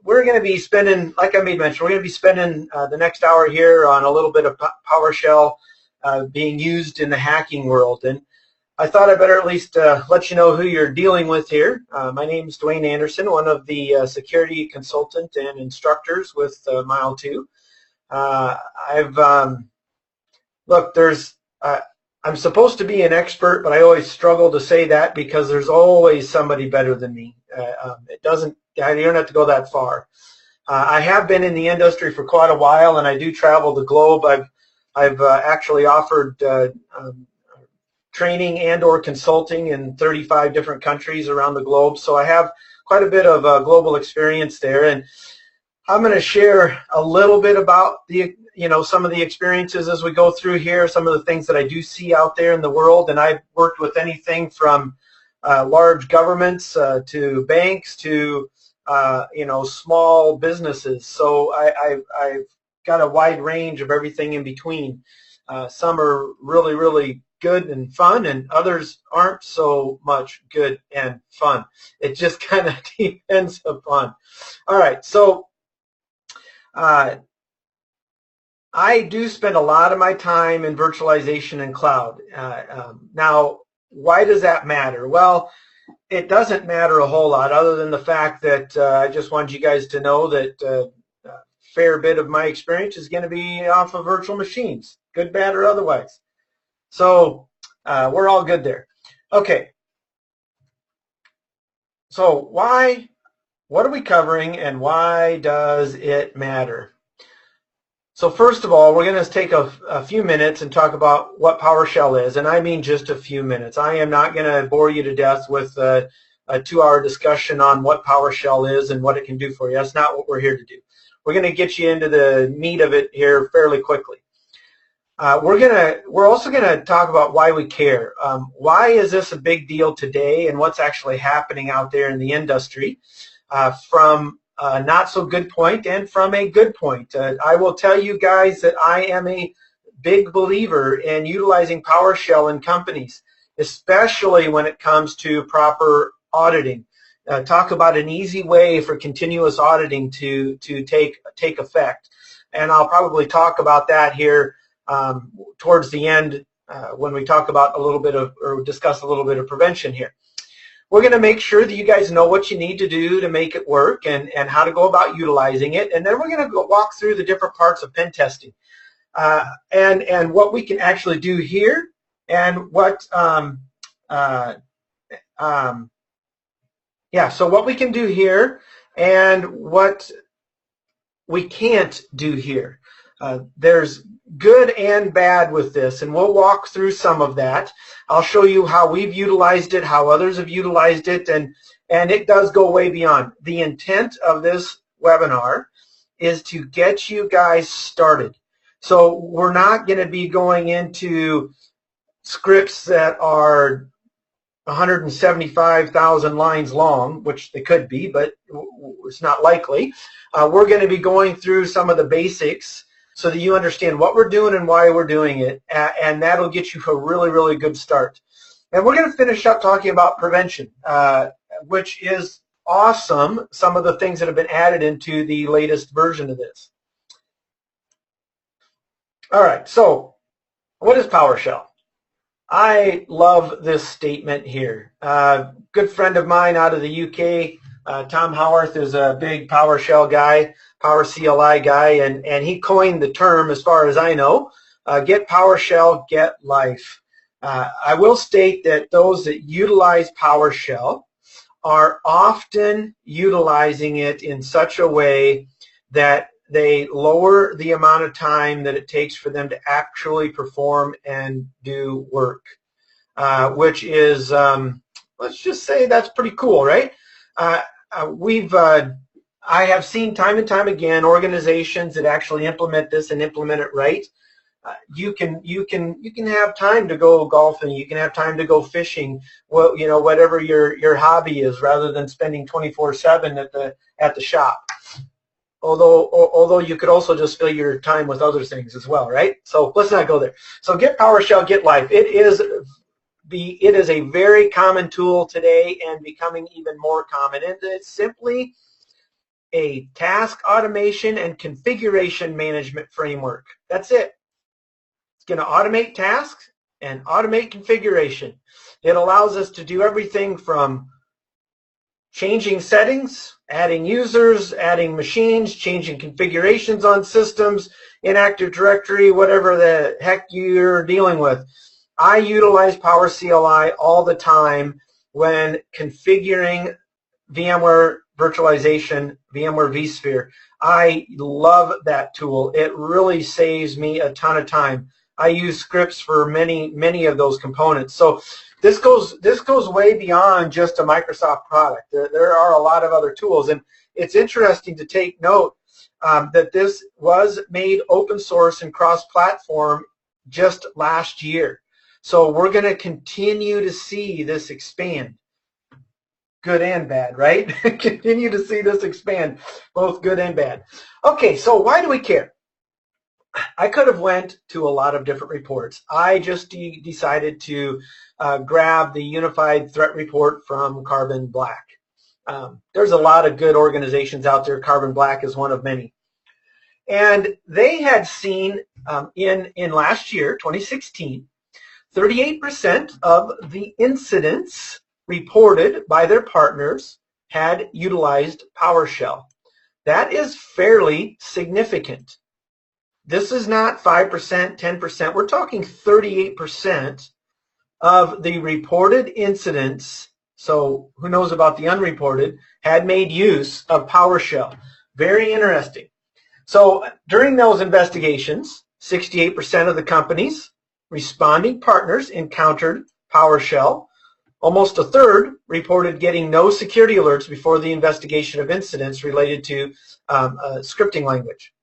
we're going to be spending, like I made mention, we're going to be spending the next hour here on a little bit of PowerShell being used in the hacking world. And I thought I'd better at least let you know who you're dealing with here. My name is Dwayne Anderson, one of the security consultant and instructors with Mile 2. Look, I'm supposed to be an expert, but I always struggle to say that because there's always somebody better than me. You don't have to go that far. I have been in the industry for quite a while, and I do travel the globe. I've actually offered training and or consulting in 35 different countries around the globe, so I have quite a bit of global experience there. And I'm going to share a little bit about some of the experiences as we go through here, some of the things that I do see out there in the world. And I've worked with anything from large governments to banks to small businesses. So I've got a wide range of everything in between. Some are really, really good and fun, and others aren't so much good and fun. It just kind of depends upon. All right, so I do spend a lot of my time in virtualization and cloud. Now, why does that matter? Well, it doesn't matter a whole lot other than the fact that I just wanted you guys to know that a fair bit of my experience is going to be off of virtual machines, good, bad, or otherwise. So we're all good there. Okay. So what are we covering and why does it matter? So first of all, we're going to take a few minutes and talk about what PowerShell is, and I mean just a few minutes. I am not going to bore you to death with a 2-hour discussion on what PowerShell is and what it can do for you. That's not what we're here to do. We're going to get you into the meat of it here fairly quickly. We're also going to talk about why we care. Why is this a big deal today, and what's actually happening out there in the industry from a not so good point and from a good point. I will tell you guys that I am a big believer in utilizing PowerShell in companies, especially when it comes to proper auditing. Talk about an easy way for continuous auditing to take effect. And I'll probably talk about that here towards the end when we talk about or discuss a little bit of prevention here. We're going to make sure that you guys know what you need to do to make it work and how to go about utilizing it. And then we're going to walk through the different parts of pen testing and what we can actually do here and what, so what we can do here and what we can't do here. There's good and bad with this, and we'll walk through some of that. I'll show you how we've utilized it, how others have utilized it, and it does go way beyond. The intent of this webinar is to get you guys started. So we're not going to be going into scripts that are 175,000 lines long, which they could be, but it's not likely. We're going to be going through some of the basics so that you understand what we're doing and why we're doing it, and that'll get you a really, really good start. And we're going to finish up talking about prevention, which is awesome, some of the things that have been added into the latest version of this. All right, so what is PowerShell? I love this statement here. Good friend of mine out of the UK, Tom Howarth, is a big PowerShell guy, Power CLI guy, and he coined the term, as far as I know, get PowerShell, get life. I will state that those that utilize PowerShell are often utilizing it in such a way that they lower the amount of time that it takes for them to actually perform and do work, which is, let's just say that's pretty cool, right? I have seen time and time again organizations that actually implement this and implement it right. You can have time to go golfing, you can have time to go fishing, well, whatever your hobby is, rather than spending 24/7 at the shop. Although you could also just fill your time with other things as well, right? So let's not go there. So get PowerShell, get life. It is a very common tool today and becoming even more common. And it's simply a task automation and configuration management framework. That's it. It's going to automate tasks and automate configuration. It allows us to do everything from changing settings, adding users, adding machines, changing configurations on systems, in Active Directory, whatever the heck you're dealing with. I utilize Power CLI all the time when configuring VMware virtualization, VMware vSphere. I love that tool. It really saves me a ton of time. I use scripts for many of those components. So this goes way beyond just a Microsoft product. There are a lot of other tools, and it's interesting to take note that this was made open source and cross-platform just last year. So we're going to continue to see this expand, good and bad, right? Continue to see this expand, both good and bad. Okay, so why do we care? I could have went to a lot of different reports. I just decided to grab the Unified Threat Report from Carbon Black. There's a lot of good organizations out there. Carbon Black is one of many. And they had seen in last year, 2016, 38% of the incidents reported by their partners had utilized PowerShell. That is fairly significant. This is not 5%, 10%. We're talking 38% of the reported incidents, so who knows about the unreported, had made use of PowerShell. Very interesting. So during those investigations, 68% of the companies responding partners encountered PowerShell. Almost a third reported getting no security alerts before the investigation of incidents related to scripting language.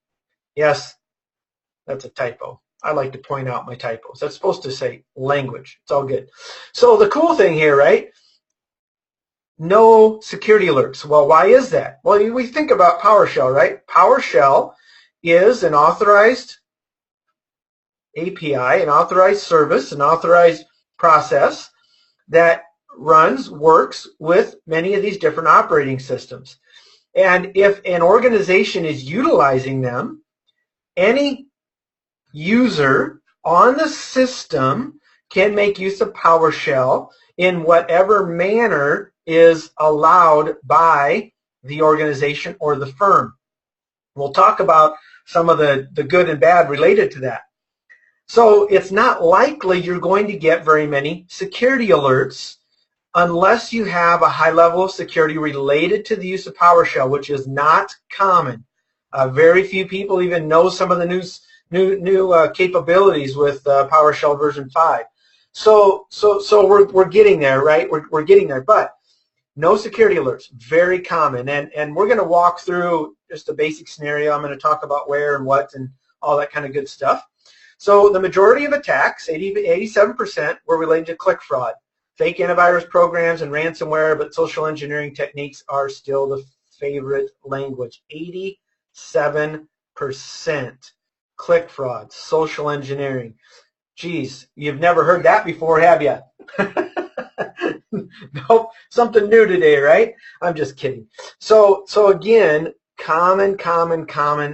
Yes, that's a typo. I like to point out my typos. That's supposed to say language. It's all good. So the cool thing here, right? No security alerts. Well, why is that? Well, we think about PowerShell, right? PowerShell is an authorized API, an authorized service, an authorized process that works with many of these different operating systems. And if an organization is utilizing them, any user on the system can make use of PowerShell in whatever manner is allowed by the organization or the firm. We'll talk about some of the good and bad related to that. So it's not likely you're going to get very many security alerts unless you have a high level of security related to the use of PowerShell, which is not common. Very few people even know some of the new capabilities with PowerShell version 5. So we're getting there, right? We're getting there, but no security alerts, very common. And we're going to walk through just a basic scenario. I'm going to talk about where and what and all that kind of good stuff. So the majority of attacks, 87%, were related to click fraud. Fake antivirus programs and ransomware, but social engineering techniques are still the favorite language. 87% click fraud, social engineering. Geez, you've never heard that before, have you? Nope, something new today, right? I'm just kidding. So again, common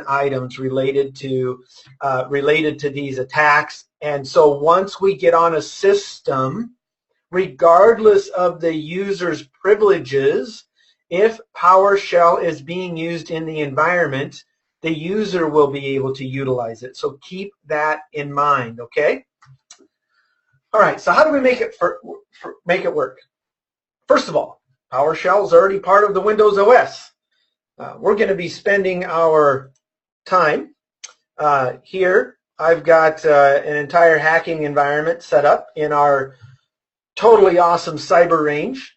items related to these attacks. And so once we get on a system, regardless of the user's privileges, if PowerShell is being used in the environment, the user will be able to utilize it. So keep that in mind, okay? All right, so how do we make it work? First of all, PowerShell is already part of the Windows OS. We're going to be spending our time here. I've got an entire hacking environment set up in our totally awesome cyber range.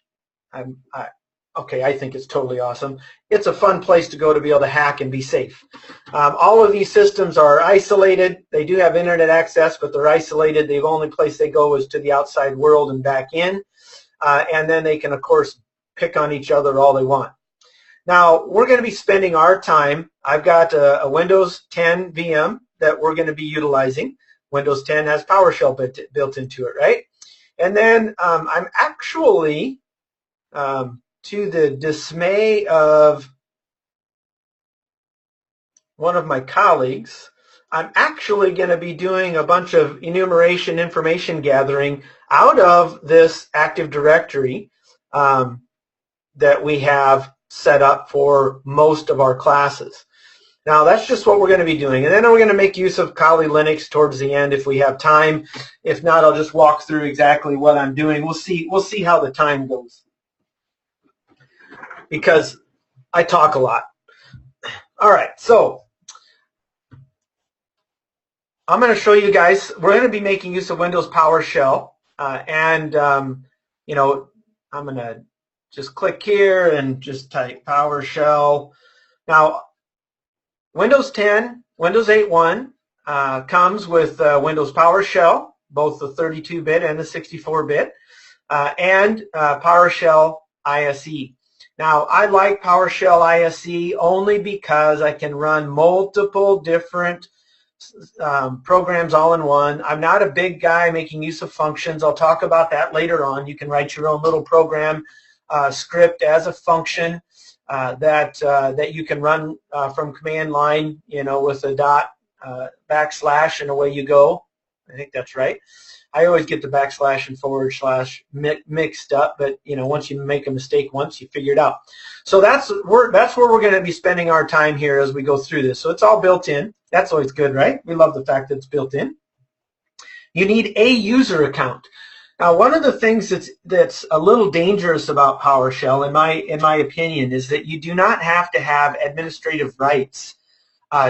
Okay, I think it's totally awesome. It's a fun place to go to be able to hack and be safe. All of these systems are isolated. They do have internet access, but they're isolated. The only place they go is to the outside world and back in. And then they can, of course, pick on each other all they want. Now, we're going to be spending our time. I've got a Windows 10 VM that we're going to be utilizing. Windows 10 has PowerShell built into it, right? And then I'm actually, to the dismay of one of my colleagues, I'm actually going to be doing a bunch of enumeration information gathering out of this Active Directory that we have set up for most of our classes. Now that's just what we're going to be doing, and then we're going to make use of Kali Linux towards the end if we have time. If not, I'll just walk through exactly what I'm doing. We'll see how the time goes, because I talk a lot. All right, so I'm going to show you guys. We're going to be making use of Windows PowerShell, you know, I'm going to just click here and just type PowerShell. Now, Windows 10, Windows 8.1 comes with Windows PowerShell, both the 32-bit and the 64-bit, and PowerShell ISE. Now, I like PowerShell ISE only because I can run multiple different programs all in one. I'm not a big guy making use of functions. I'll talk about that later on. You can write your own little program script as a function that you can run from command line, you know, with a dot, backslash, and away you go. I think that's right. I always get the backslash and forward slash mixed up, but you know, once you make a mistake once, you figure it out. So that's where we're going to be spending our time here as we go through this. So it's all built in. That's always good, right? We love the fact that it's built in. You need a user account. Now, one of the things that's a little dangerous about PowerShell, in my opinion, is that you do not have to have administrative rights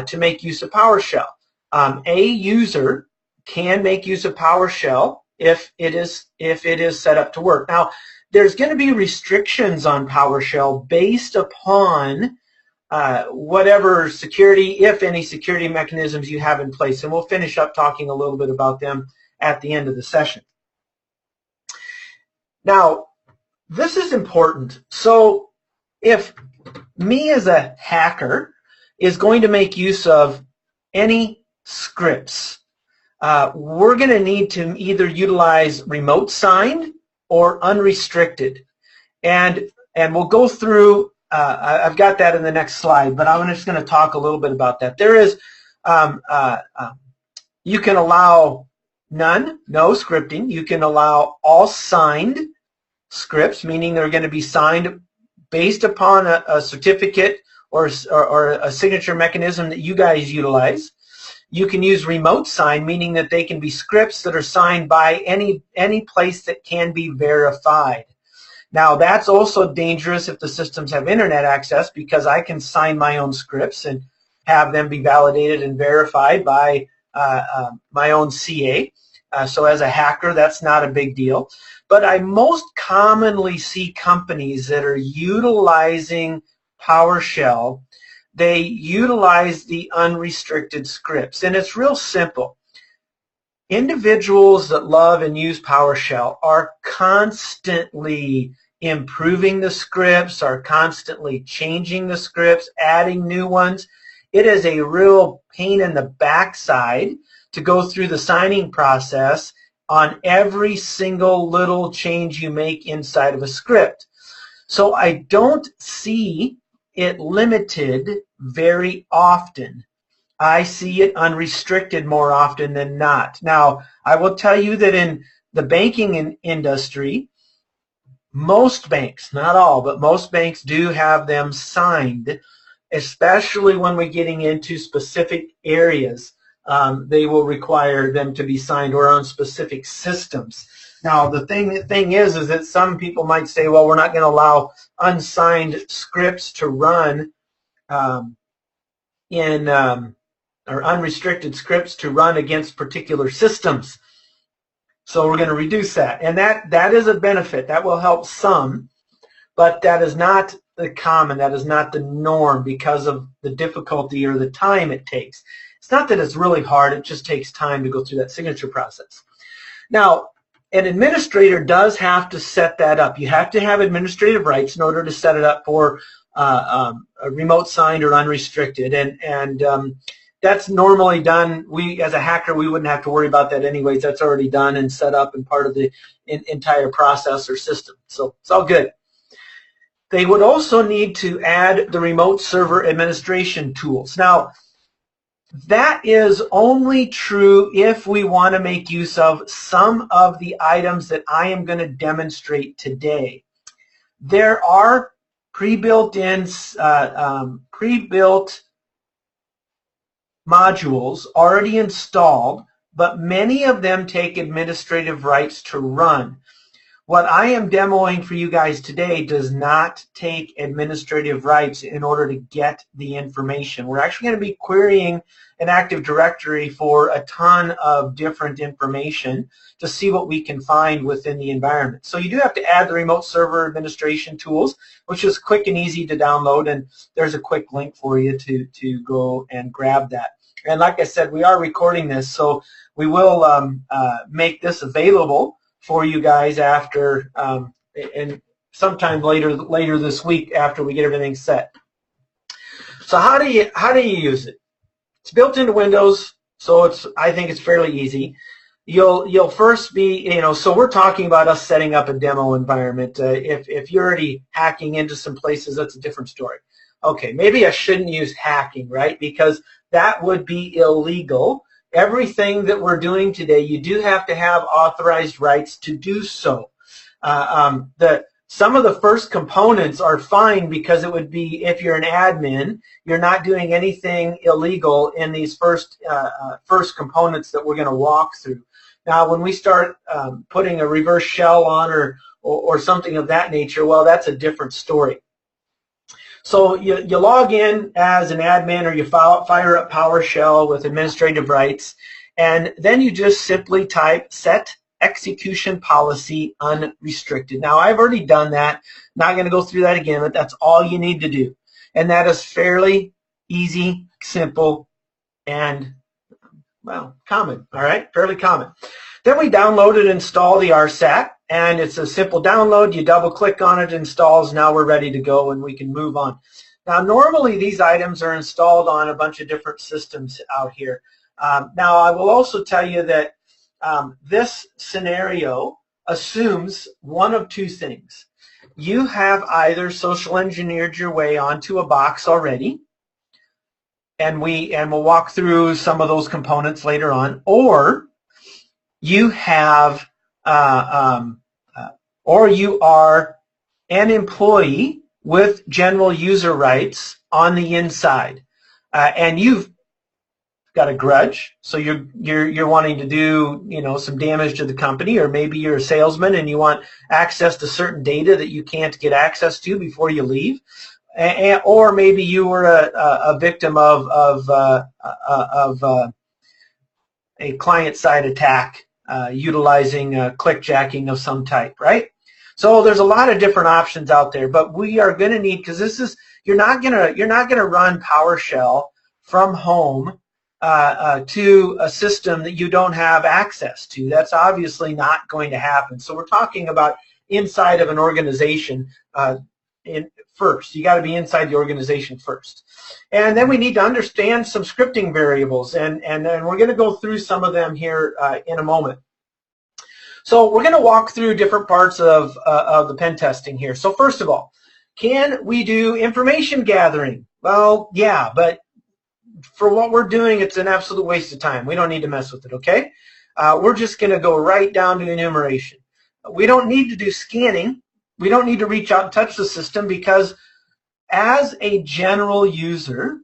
to make use of PowerShell. A user can make use of PowerShell if it is set up to work. Now, there's going to be restrictions on PowerShell based upon whatever security, if any security mechanisms you have in place, and we'll finish up talking a little bit about them at the end of the session. Now, this is important. So if me as a hacker is going to make use of any scripts, we're going to need to either utilize remote signed or unrestricted. And we'll go through, I've got that in the next slide, but I'm just going to talk a little bit about that. There is, you can allow none, no scripting. You can allow all signed scripts, meaning they're going to be signed based upon a certificate or a signature mechanism that you guys utilize. You can use remote sign, meaning that they can be scripts that are signed by any place that can be verified. Now, that's also dangerous if the systems have internet access, because I can sign my own scripts and have them be validated and verified by my own CA. So as a hacker, that's not a big deal. But I most commonly see companies that are utilizing PowerShell. They utilize the unrestricted scripts, and it's real simple. Individuals that love and use PowerShell are constantly improving the scripts, are constantly changing the scripts, adding new ones. It is a real pain in the backside to go through the signing process on every single little change you make inside of a script. So I don't see it limited very often. I see it unrestricted more often than not. Now, I will tell you that in the banking industry, most banks, not all, but most banks do have them signed, especially when we're getting into specific areas. They will require them to be signed, or on specific systems. Now, the thing is that some people might say, well, we're not going to allow unsigned scripts to run or unrestricted scripts to run against particular systems. So we're going to reduce that. And that is a benefit. That will help some, but that is not the common. That is not the norm because of the difficulty or the time it takes. It's not that it's really hard. It just takes time to go through that signature process. Now, an administrator does have to set that up. You have to have administrative rights in order to set it up for a remote signed or unrestricted, and that's normally done. We, as a hacker, we wouldn't have to worry about that anyways. That's already done and set up and part of the entire process or system. So it's all good. They would also need to add the remote server administration tools. Now, That is only true if we want to make use of some of the items that I am going to demonstrate today. There are pre-built modules already installed, but many of them take administrative rights to run. What I am demoing for you guys today does not take administrative rights in order to get the information. We're actually going to be querying an Active Directory for a ton of different information to see what we can find within the environment. So you do have to add the remote server administration tools, which is quick and easy to download, and there's a quick link for you to go and grab that. And like I said, we are recording this, so we will make this available for you guys after and sometime later this week after we get everything set. So how do you use it? It's built into Windows, so I think it's fairly easy. You'll first be, so we're talking about us setting up a demo environment. If you're already hacking into some places, that's a different story. Okay, maybe I shouldn't use hacking, right? Because that would be illegal. Everything that we're doing today, you do have to have authorized rights to do so. Some of the first components are fine because it would be, if you're an admin, you're not doing anything illegal in these first components that we're going to walk through. Now, when we start putting a reverse shell on or something of that nature, well, that's a different story. So you log in as an admin, or you fire up PowerShell with administrative rights, and then you just simply type set execution policy unrestricted. Now, I've already done that. Not going to go through that again, but that's all you need to do. And that is fairly easy, simple, and, well, common, all right? Fairly common. Then we download and install the RSAT, and it's a simple download. You double-click on it, installs. Now we're ready to go, and we can move on. Now, normally these items are installed on a bunch of different systems out here. Now, I will also tell you that this scenario assumes one of two things. You have either social engineered your way onto a box already, and we'll walk through some of those components later on, or you have or you are an employee with general user rights on the inside, and you've got a grudge, so you're wanting to do some damage to the company, or maybe you're a salesman and you want access to certain data that you can't get access to before you leave, or maybe you were a victim of a client-side attack utilizing clickjacking of some type, right? So there's a lot of different options out there, but we are going to need, because you're not gonna run PowerShell from home to a system that you don't have access to. That's obviously not going to happen. So we're talking about inside of an organization first. You got to be inside the organization first. And then we need to understand some scripting variables, and we're going to go through some of them here in a moment. So we're going to walk through different parts of the pen testing here. So first of all, can we do information gathering? Well, yeah, but for what we're doing, it's an absolute waste of time. We don't need to mess with it, okay? We're just going to go right down to enumeration. We don't need to do scanning. We don't need to reach out and touch the system, because as a general user,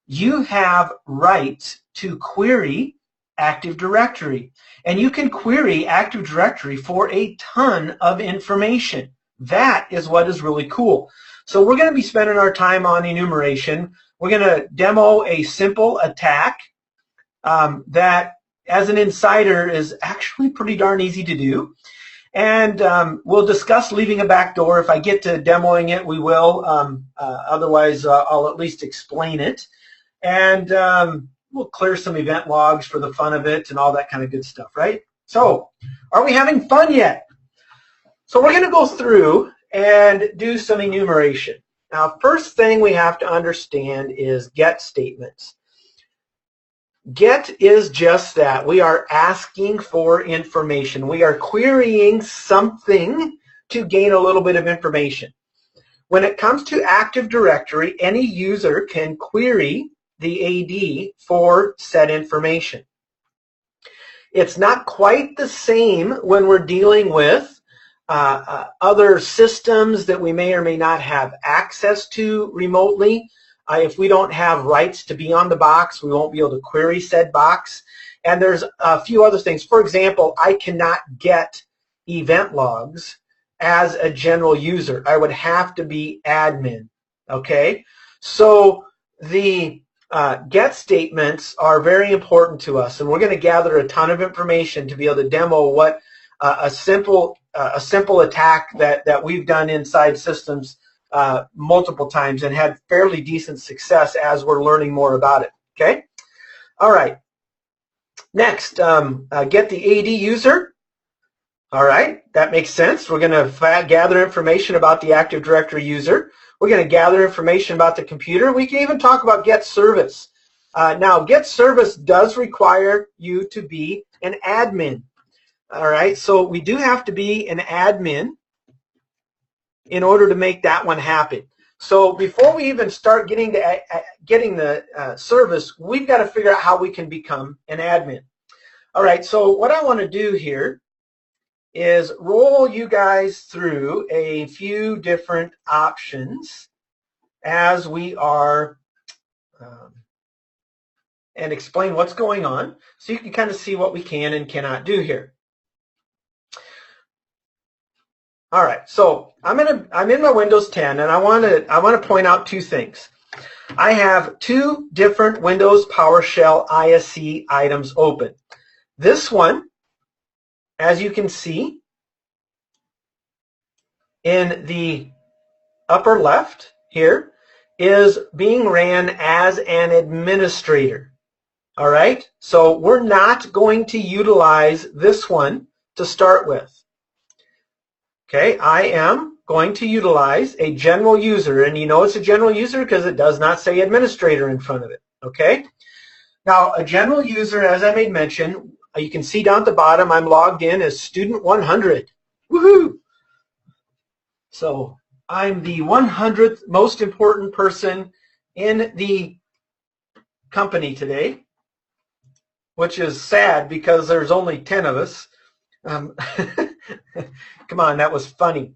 you have rights to query Active Directory. And you can query Active Directory for a ton of information. That is what is really cool. So we're going to be spending our time on enumeration. We're going to demo a simple attack that, as an insider, is actually pretty darn easy to do. And we'll discuss leaving a backdoor. If I get to demoing it, we will. Otherwise, I'll at least explain it. And we'll clear some event logs for the fun of it and all that kind of good stuff, right? So, are we having fun yet? So we're going to go through and do some enumeration. Now, first thing we have to understand is get statements. Get is just that. We are asking for information. We are querying something to gain a little bit of information. When it comes to Active Directory, any user can query the AD for said information. It's not quite the same when we're dealing with other systems that we may or may not have access to remotely. If we don't have rights to be on the box, we won't be able to query said box. And there's a few other things. For example, I cannot get event logs as a general user. I would have to be admin. Okay? So the get statements are very important to us, and we're going to gather a ton of information to be able to demo what a simple attack that we've done inside systems multiple times and had fairly decent success as we're learning more about it. Okay? All right. Next, get the AD user. All right, that makes sense. We're going to gather information about the Active Directory user. We're going to gather information about the computer. We can even talk about get service. Now, get service does require you to be an admin. All right, so we do have to be an admin in order to make that one happen. So before we even start getting the service, we've got to figure out how we can become an admin. All right, so what I want to do here is roll you guys through a few different options as we are and explain what's going on so you can kind of see what we can and cannot do here. All right, so I'm in my Windows 10 and I want to point out two things. I have two different Windows PowerShell ISC items open. This one, as you can see, in the upper left here, is being ran as an administrator. All right? So we're not going to utilize this one to start with. Okay, I am going to utilize a general user, and you know it's a general user because it does not say administrator in front of it. Okay? Now, a general user, as I made mention, you can see down at the bottom, I'm logged in as student 100. Woohoo! So I'm the 100th most important person in the company today, which is sad because there's only 10 of us. Come on, that was funny.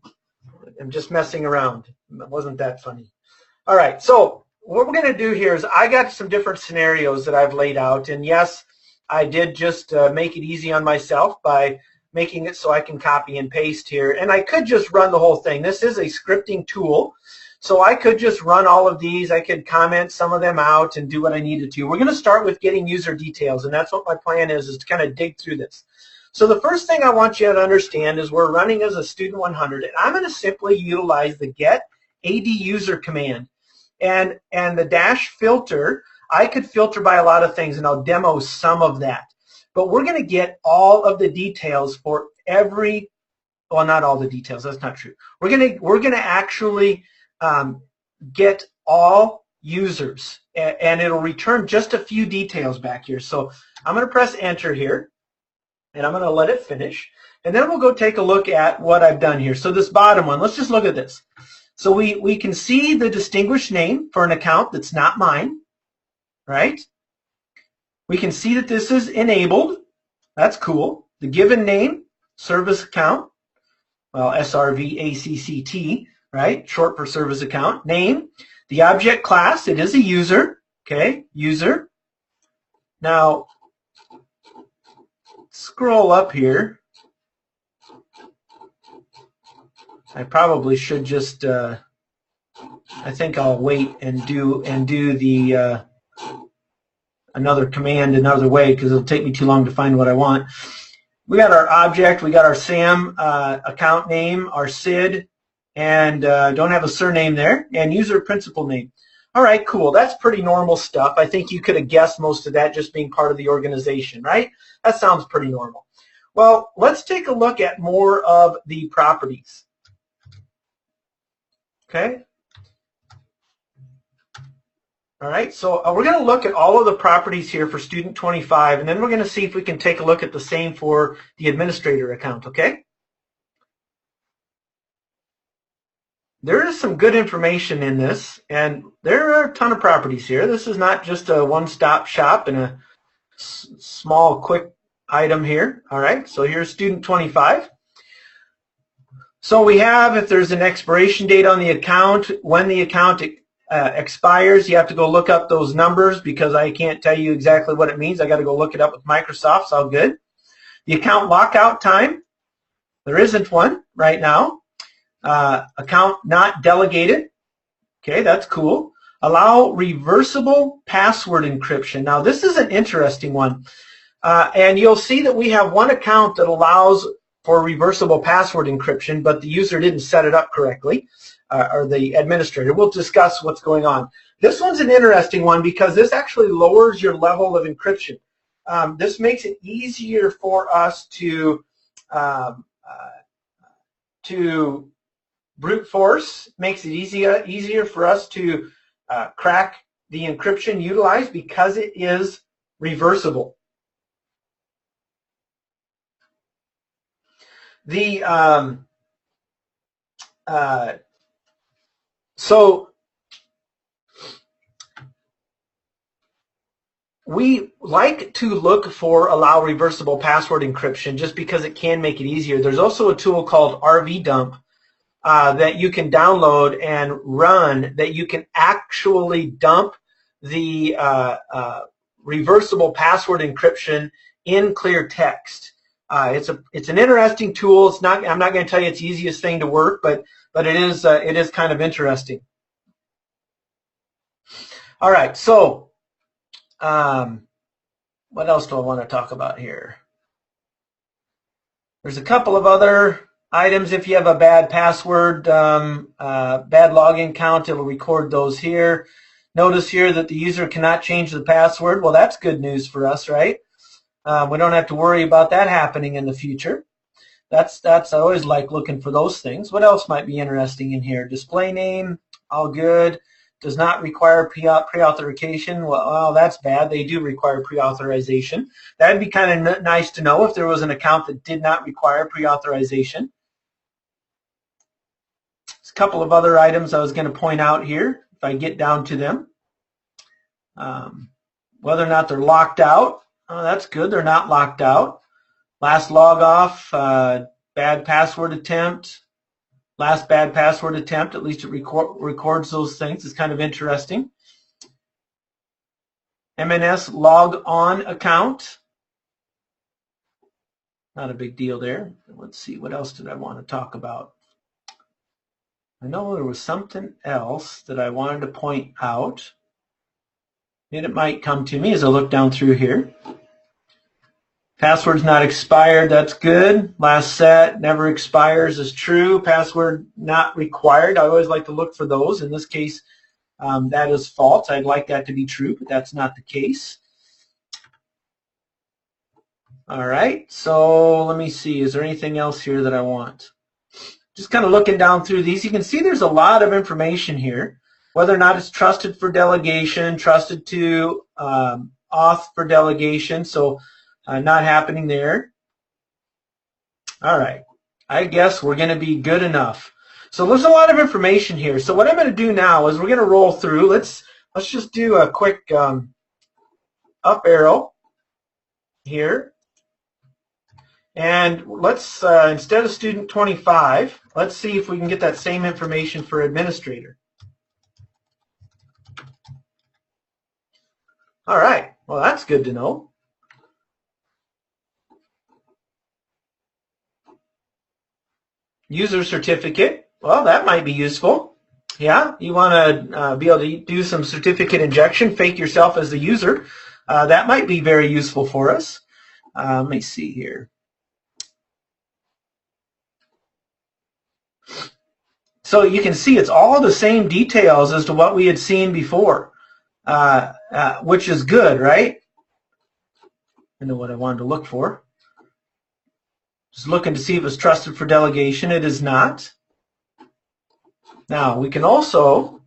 I'm just messing around. It wasn't that funny. All right, so what we're going to do here is I got some different scenarios that I've laid out, and yes, I did just make it easy on myself by making it so I can copy and paste here. And I could just run the whole thing. This is a scripting tool, so I could just run all of these. I could comment some of them out and do what I needed to. We're going to start with getting user details, and that's what my plan is to kind of dig through this. So the first thing I want you to understand is we're running as a student 100, and I'm going to simply utilize the get AD user command. And the dash filter, I could filter by a lot of things, and I'll demo some of that. But we're going to get all of the details for every, well, not all the details, that's not true. We're going to actually get all users, and it'll return just a few details back here. So I'm going to press enter here, and I'm going to let it finish. And then we'll go take a look at what I've done here. So this bottom one, let's just look at this. So we can see the distinguished name for an account that's not mine, right? We can see that this is enabled. That's cool. The given name, service account, well, SRVACCT, right? Short for service account. Name, the object class, it is a user, okay? User. Now, scroll up here. I probably should just, I think I'll wait and do the another command another way because it'll take me too long to find what I want. We got our object, we got our SAM account name, our SID, and don't have a surname there, and user principal name. All right, cool. That's pretty normal stuff. I think you could have guessed most of that just being part of the organization, right? That sounds pretty normal. Well, let's take a look at more of the properties. Okay. All right, so we're going to look at all of the properties here for student 25, and then we're going to see if we can take a look at the same for the administrator account, okay? there is some good information in this, and there are a ton of properties here. This is not just a one-stop shop and a small, quick item here. All right, so here's student 25. So we have, if there's an expiration date on the account, when the account expires, you have to go look up those numbers because I can't tell you exactly what it means. I got to go look it up with Microsoft. It's all good. The account lockout time, there isn't one right now. Account not delegated. Okay, that's cool. Allow reversible password encryption. Now, this is an interesting one. And you'll see that we have one account that allows for reversible password encryption, but the user didn't set it up correctly, or the administrator. We'll discuss what's going on. This one's an interesting one because this actually lowers your level of encryption. This makes it easier for us to brute force, makes it easier for us to crack the encryption utilized because it is reversible. So we like to look for allow reversible password encryption just because it can make it easier. There's also a tool called RVdump that you can download and run that you can actually dump the reversible password encryption in clear text. It's an interesting tool. It's not. I'm not going to tell you it's the easiest thing to work, but it is kind of interesting. All right. So, what else do I want to talk about here? There's a couple of other items. If you have a bad password, bad login count, it'll record those here. Notice here that the user cannot change the password. Well, that's good news for us, right? We don't have to worry about that happening in the future. That's I always like looking for those things. What else might be interesting in here? Display name, all good. Does not require pre-authorization. Well, that's bad. They do require pre-authorization. That'd be kind of nice to know if there was an account that did not require pre-authorization. There's a couple of other items I was going to point out here if I get down to them. Whether or not they're locked out. Oh, that's good. They're not locked out. Last log off, bad password attempt. Last bad password attempt, at least it records those things. It's kind of interesting. MNS log on account. Not a big deal there. Let's see, what else did I want to talk about? I know there was something else that I wanted to point out. And it might come to me as I look down through here. Password's not expired, that's good. Last set, never expires is true. Password not required, I always like to look for those. In this case, that is false. I'd like that to be true, but that's not the case. All right, so let me see. Is there anything else here that I want? Just kind of looking down through these, you can see there's a lot of information here. Whether or not it's trusted for delegation, trusted to auth for delegation, so not happening there. All right, I guess we're going to be good enough. So there's a lot of information here. So what I'm going to do now is we're going to roll through. Let's just do a quick up arrow here. And let's, instead of student 25, let's see if we can get that same information for administrator. All right, well, that's good to know. User certificate, well, that might be useful. Yeah, you want to be able to do some certificate injection, fake yourself as the user. That might be very useful for us. Let me see here. So you can see it's all the same details as to what we had seen before, which is good, right? I know what I wanted to look for. Just looking to see if it's trusted for delegation. It is not. Now, we can also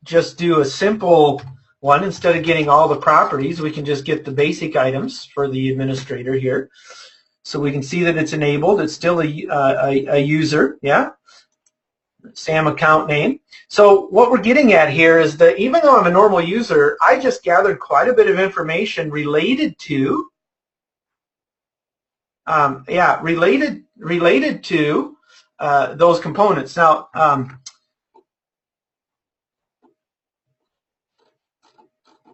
just do a simple one. Instead of getting all the properties, we can just get the basic items for the administrator here. So we can see that it's enabled. It's still a user, yeah? SAM account name. So what we're getting at here is that even though I'm a normal user, I just gathered quite a bit of information related to, related to those components. Now,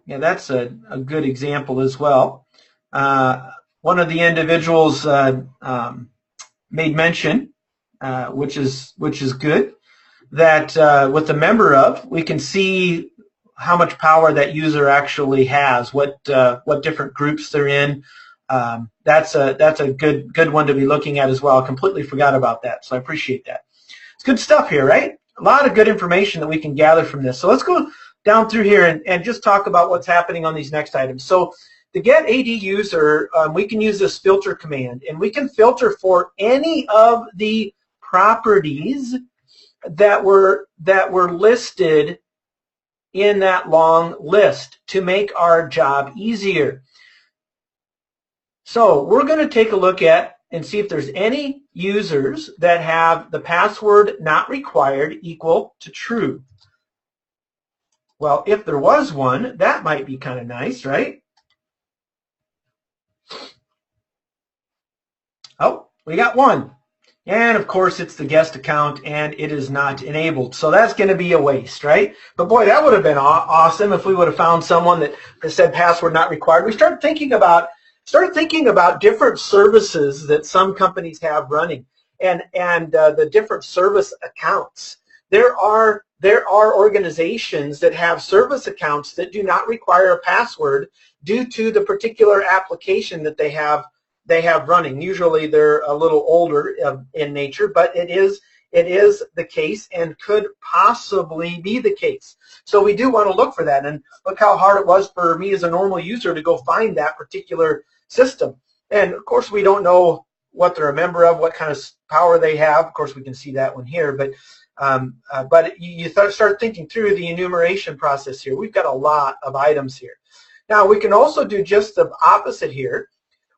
yeah, that's a good example as well. One of the individuals made mention, which is good, that with the member of, we can see how much power that user actually has, what different groups they're in. That's a good one to be looking at as well. I completely forgot about that, so I appreciate that. It's good stuff here, right? A lot of good information that we can gather from this. So let's go down through here and just talk about what's happening on these next items. So to get AD user, we can use this filter command, and we can filter for any of the properties that were listed in that long list to make our job easier. So we're going to take a look at and see if there's any users that have the password not required equal to true. Well, if there was one, that might be kind of nice, right? Oh, we got one. And of course, it's the guest account, and it is not enabled. So that's going to be a waste, right? But boy, that would have been awesome if we would have found someone that said password not required. We started thinking about different services that some companies have running, and the different service accounts. There are organizations that have service accounts that do not require a password due to the particular application that they have running. Usually they're a little older in nature, but it is the case and could possibly be the case. So we do want to look for that, and look how hard it was for me as a normal user to go find that particular system. And of course we don't know what they're a member of, what kind of power they have. Of course we can see that one here, but you start thinking through the enumeration process here. We've got a lot of items here. Now we can also do just the opposite here.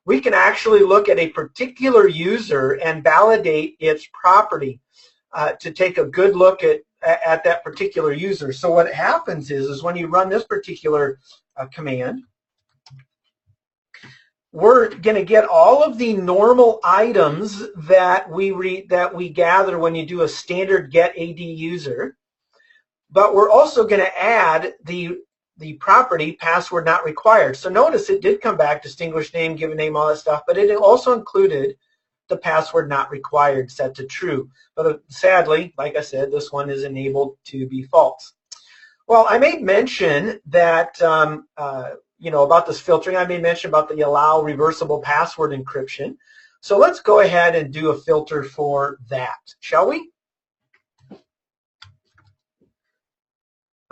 We can actually look at a particular user and validate its property to take a good look at that particular user. So what happens is when you run this particular command, we're going to get all of the normal items that we gather when you do a standard get AD user, but we're also going to add the property password not required. So notice it did come back, distinguished name, given name, all that stuff, but it also included the password not required set to true. But sadly, like I said, this one is enabled to be false. Well, I made mention that about this filtering. I made mention about the allow reversible password encryption. So let's go ahead and do a filter for that, shall we?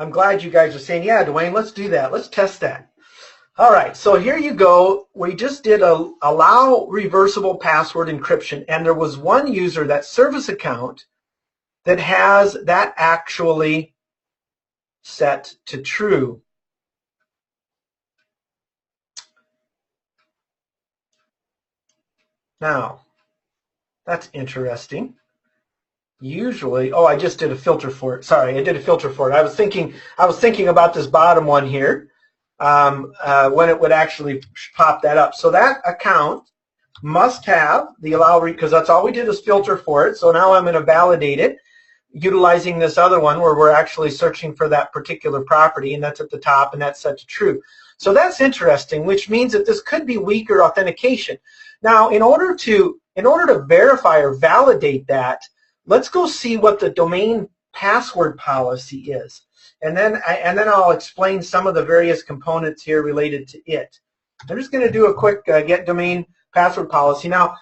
I'm glad you guys are saying, yeah, Dwayne, let's do that. Let's test that. All right, so here you go. We just did a allow reversible password encryption, and there was one user, that service account, that has that actually set to true. Now, that's interesting. Usually, oh, I just did a filter for it. Sorry, I did a filter for it. I was thinking about this bottom one here when it would actually pop that up. So that account must have the allow, because that's all we did is filter for it. So now I'm going to validate it utilizing this other one where we're actually searching for that particular property, and that's at the top, and that's set to true. So that's interesting, which means that this could be weaker authentication. Now, in order to verify or validate that, let's go see what the domain password policy is, and then I'll explain some of the various components here related to it. I'm just going to do a quick get domain password policy. Now,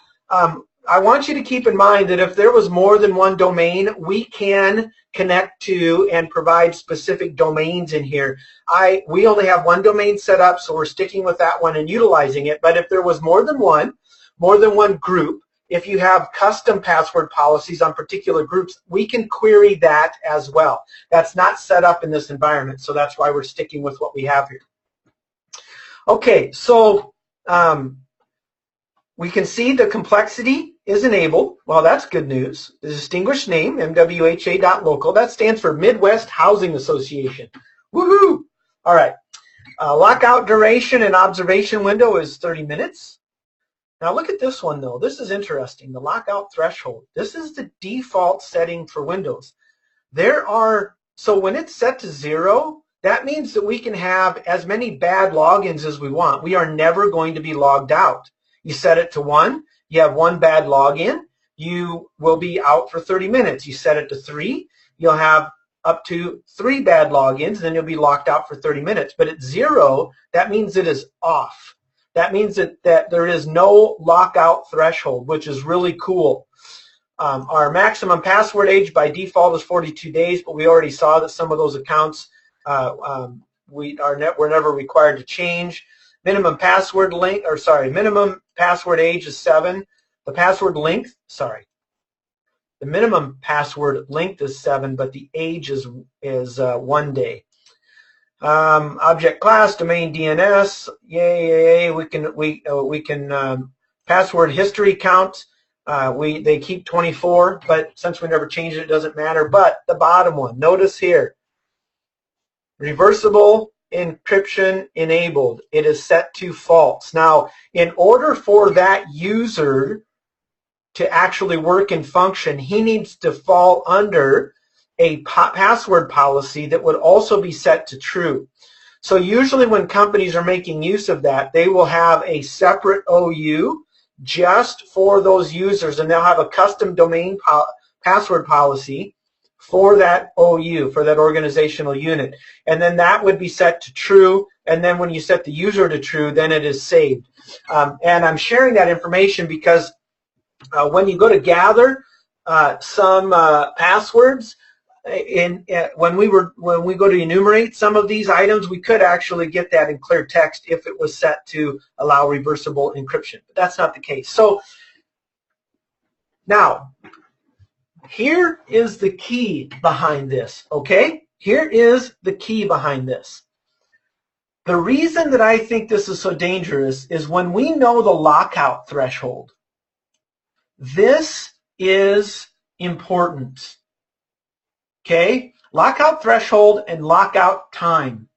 I want you to keep in mind that if there was more than one domain, we can connect to and provide specific domains in here. We only have one domain set up, so we're sticking with that one and utilizing it. But if there was more than one group, if you have custom password policies on particular groups, we can query that as well. That's not set up in this environment, so that's why we're sticking with what we have here. Okay, so we can see the complexity is enabled. Well, that's good news. The distinguished name, MWHA.local, that stands for Midwest Housing Association. Woohoo! All right. Lockout duration and observation window is 30 minutes. Now look at this one though. This is interesting. The lockout threshold. This is the default setting for Windows. So when it's set to 0, that means that we can have as many bad logins as we want. We are never going to be logged out. You set it to 1, you have 1 bad login, you will be out for 30 minutes. You set it to 3, you'll have up to 3 bad logins, then you'll be locked out for 30 minutes. But at 0, that means it is off. That means that there is no lockout threshold, which is really cool. Our maximum password age by default is 42 days, but we already saw that some of those accounts we're never required to change. Minimum password minimum password age is 7. The minimum password length is 7, but the age is 1 day. Object class, domain DNS, yay. We can password history count. They keep 24, but since we never changed it, it doesn't matter. But the bottom one, notice here, reversible encryption enabled. It is set to false. Now, in order for that user to actually work and function, he needs to fall under a password policy that would also be set to true. So usually when companies are making use of that, they will have a separate OU just for those users, and they'll have a custom domain password policy for that OU, for that organizational unit. And then that would be set to true, and then when you set the user to true, then it is saved. And I'm sharing that information because when you go to gather some passwords, when we go to enumerate some of these items, we could actually get that in clear text if it was set to allow reversible encryption, but that's not the case. So now, here is the key behind this, okay? Here is the key behind this. The reason that I think this is so dangerous is when we know the lockout threshold. This is important. Okay, lockout threshold and lockout time.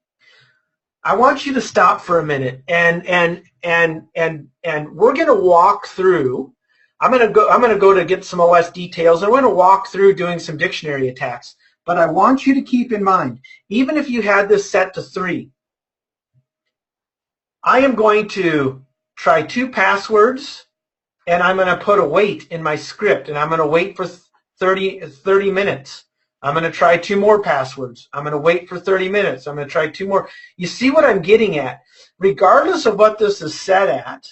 I want you to stop for a minute and we're going to walk through. I'm going to go to get some OS details. I'm going to walk through doing some dictionary attacks. But I want you to keep in mind, even if you had this set to 3, I am going to try 2 passwords and I'm going to put a wait in my script and I'm going to wait for 30 minutes. I'm going to try 2 more passwords. I'm going to wait for 30 minutes. I'm going to try 2 more. You see what I'm getting at? Regardless of what this is set at,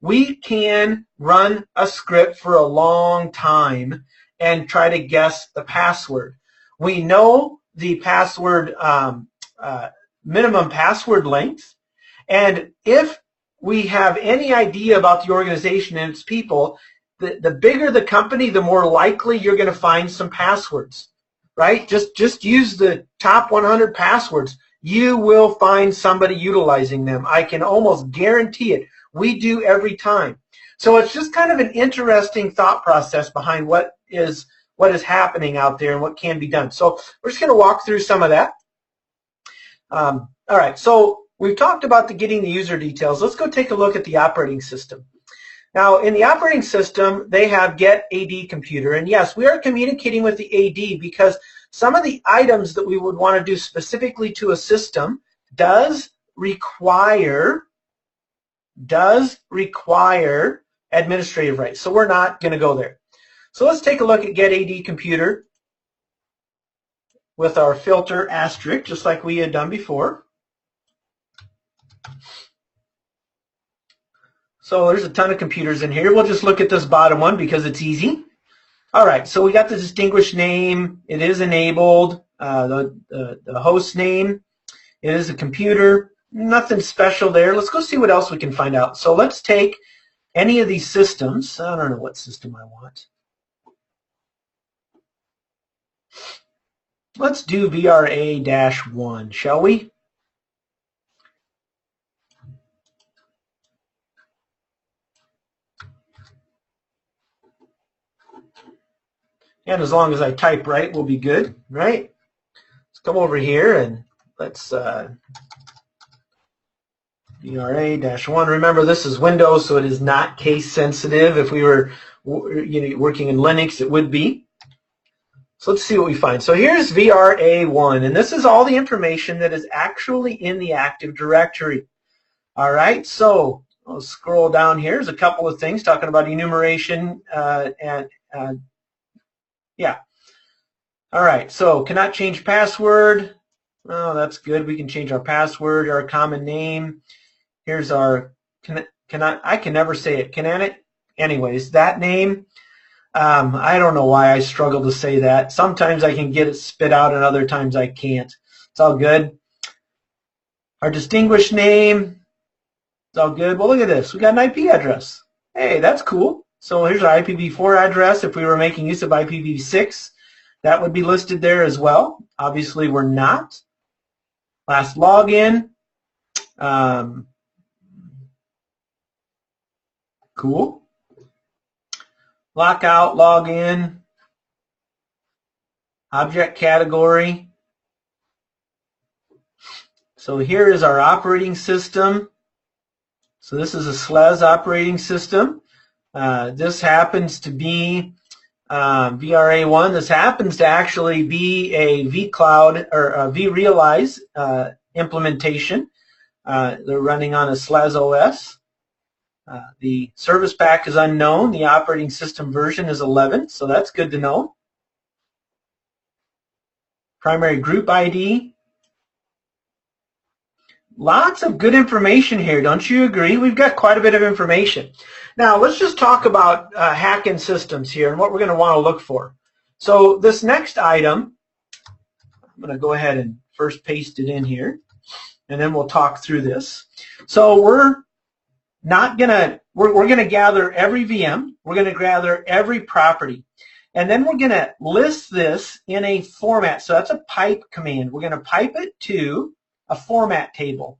we can run a script for a long time and try to guess the password. We know the password, minimum password length, and if we have any idea about the organization and its people, the bigger the company, the more likely you're going to find some passwords. Right? Just use the top 100 passwords. You will find somebody utilizing them. I can almost guarantee it. We do every time. So it's just kind of an interesting thought process behind what is happening out there and what can be done. So we're just going to walk through some of that. All right. So we've talked about getting the user details. Let's go take a look at the operating system. Now, in the operating system, they have get AD computer. And yes, we are communicating with the AD because some of the items that we would want to do specifically to a system does require administrative rights. So we're not going to go there. So let's take a look at get AD computer with our filter asterisk, just like we had done before. So there's a ton of computers in here. We'll just look at this bottom one because it's easy. All right, so we got the distinguished name. It is enabled. The host name. It is a computer. Nothing special there. Let's go see what else we can find out. So let's take any of these systems. I don't know what system I want. Let's do VRA-1, shall we? And as long as I type right, we'll be good, right? Let's come over here and let's VRA-1. Remember, this is Windows, so it is not case sensitive. If we were working in Linux, it would be. So let's see what we find. So here's VRA1, and this is all the information that is actually in the Active Directory. All right, so I'll scroll down here. There's a couple of things talking about enumeration yeah. All right, so cannot change password. Oh, that's good. We can change our password, our common name. Here's our, I can never say it. Anyways, that name. I don't know why I struggle to say that. Sometimes I can get it spit out and other times I can't. It's all good. Our distinguished name. It's all good. Well, look at this. We got an IP address. Hey, that's cool. So here's our IPv4 address. If we were making use of IPv6, that would be listed there as well. Obviously, we're not. Last login. Cool. Lockout, login, object category. So here is our operating system. So this is a SLES operating system. This happens to be VRA1. This happens to actually be a vCloud or a vRealize implementation. They're running on a SLES OS. The service pack is unknown. The operating system version is 11, so that's good to know. Primary group ID. Lots of good information here, don't you agree? We've got quite a bit of information. Now, let's just talk about hacking systems here and what we're going to want to look for. So this next item, I'm going to go ahead and first paste it in here, and then we'll talk through this. So we're going to gather every VM, we're going to gather every property, and then we're going to list this in a format. So that's a pipe command. We're going to pipe it to a format table,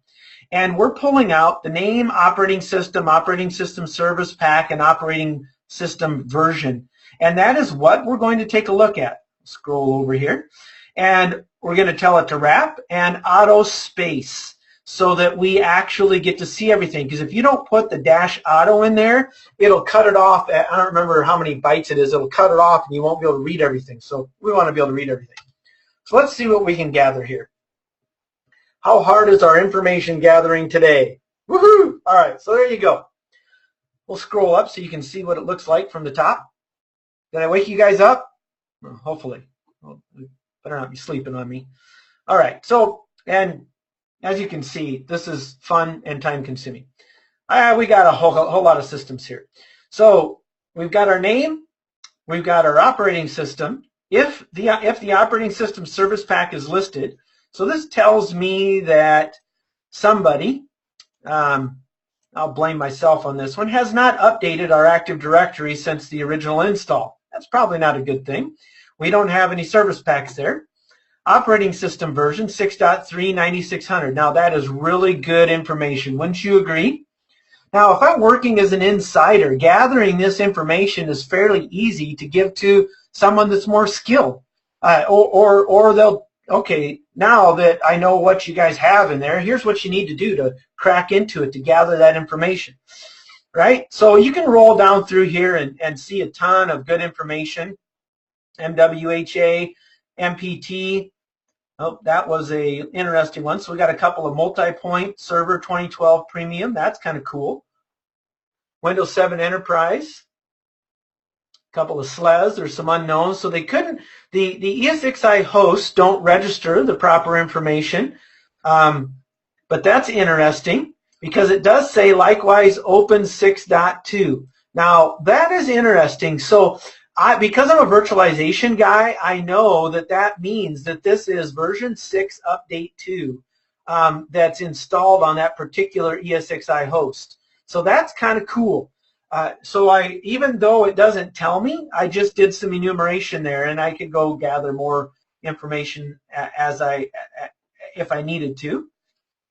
and we're pulling out the name, operating system service pack, and operating system version, and that is what we're going to take a look at. Scroll over here, and we're going to tell it to wrap and auto space, so that we actually get to see everything. Because if you don't put the -auto in there, it'll cut it off at, I don't remember how many bytes it is, it'll cut it off and you won't be able to read everything. So we want to be able to read everything. So let's see what we can gather here. How hard is our information gathering today? Woohoo! All right, so there you go. We'll scroll up so you can see what it looks like from the top. Did I wake you guys up? Well, hopefully. Well, you better not be sleeping on me. All right, so, and as you can see, this is fun and time-consuming. We got a whole lot of systems here. So we've got our name, we've got our operating system. If the operating system service pack is listed, so this tells me that somebody, I'll blame myself on this one, has not updated our Active Directory since the original install. That's probably not a good thing. We don't have any service packs there. Operating system version 6.3 9600. Now that is really good information. Wouldn't you agree? Now if I'm working as an insider, gathering this information is fairly easy to give to someone that's more skilled. Or they'll, okay, now that I know what you guys have in there, here's what you need to do to crack into it to gather that information. Right? So you can roll down through here and see a ton of good information. MWHA, MPT. Oh, that was a interesting one. So we got a couple of multi-point server 2012 premium. That's kind of cool. Windows 7 Enterprise. A couple of SLES. There's some unknowns. So they couldn't, the ESXi hosts don't register the proper information. But that's interesting because it does say likewise open 6.2. Now that is interesting. So because I'm a virtualization guy, I know that that means that this is version 6 update 2 that's installed on that particular ESXi host. So that's kind of cool. So even though it doesn't tell me, I just did some enumeration there, and I could go gather more information if I needed to.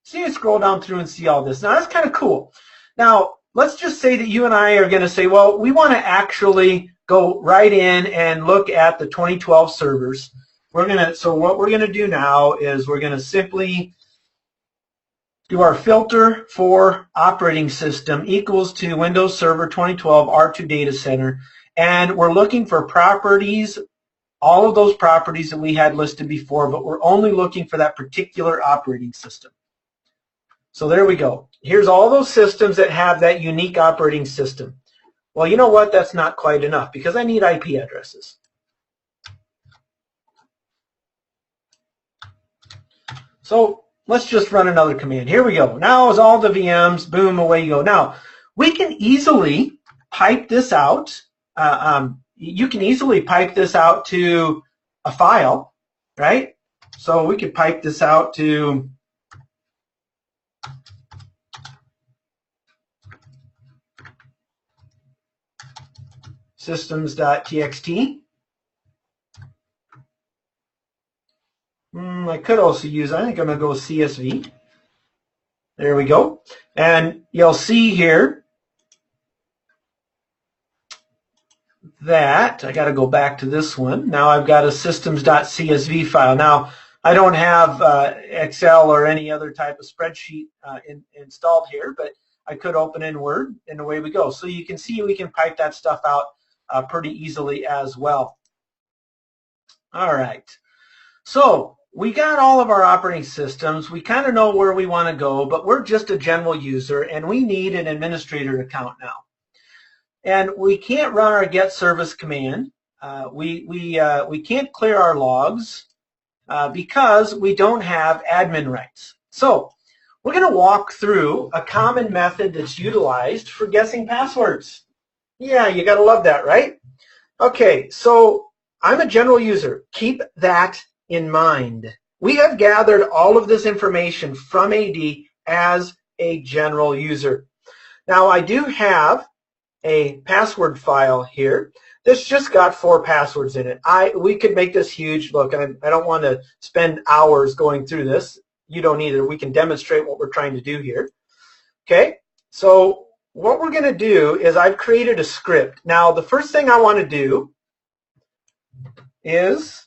So you scroll down through and see all this. Now that's kind of cool. Now let's just say that you and I are going to say, well, we want to actually go right in and look at the 2012 servers. So what we're going to do now is we're going to simply do our filter for operating system equals to Windows Server 2012 R2 Data Center, and we're looking for properties, all of those properties that we had listed before, but we're only looking for that particular operating system. So there we go. Here's all those systems that have that unique operating system. Well, you know what? That's not quite enough because I need IP addresses. So let's just run another command. Here we go. Now is all the VMs, boom, away you go. Now, we can easily pipe this out. You can easily pipe this out to a file, right? So we could pipe this out to systems.txt. I could also use, I think I'm going to go with CSV. There we go. And you'll see here that I got to go back to this one. Now I've got a systems.csv file. Now I don't have Excel or any other type of spreadsheet installed here, but I could open in Word, and away we go. So you can see we can pipe that stuff out pretty easily as well. All right. So we got all of our operating systems. We kind of know where we want to go, but we're just a general user, and we need an administrator account now. And we can't run our get service command. We can't clear our logs because we don't have admin rights. So we're going to walk through a common method that's utilized for guessing passwords. Yeah, you got to love that, right? Okay, so I'm a general user. Keep that in mind. We have gathered all of this information from AD as a general user. Now, I do have a password file here that's just got 4 passwords in it. We could make this huge. Look, I don't want to spend hours going through this. You don't either. We can demonstrate what we're trying to do here. Okay, so what we're going to do is I've created a script. Now, the first thing I want to do is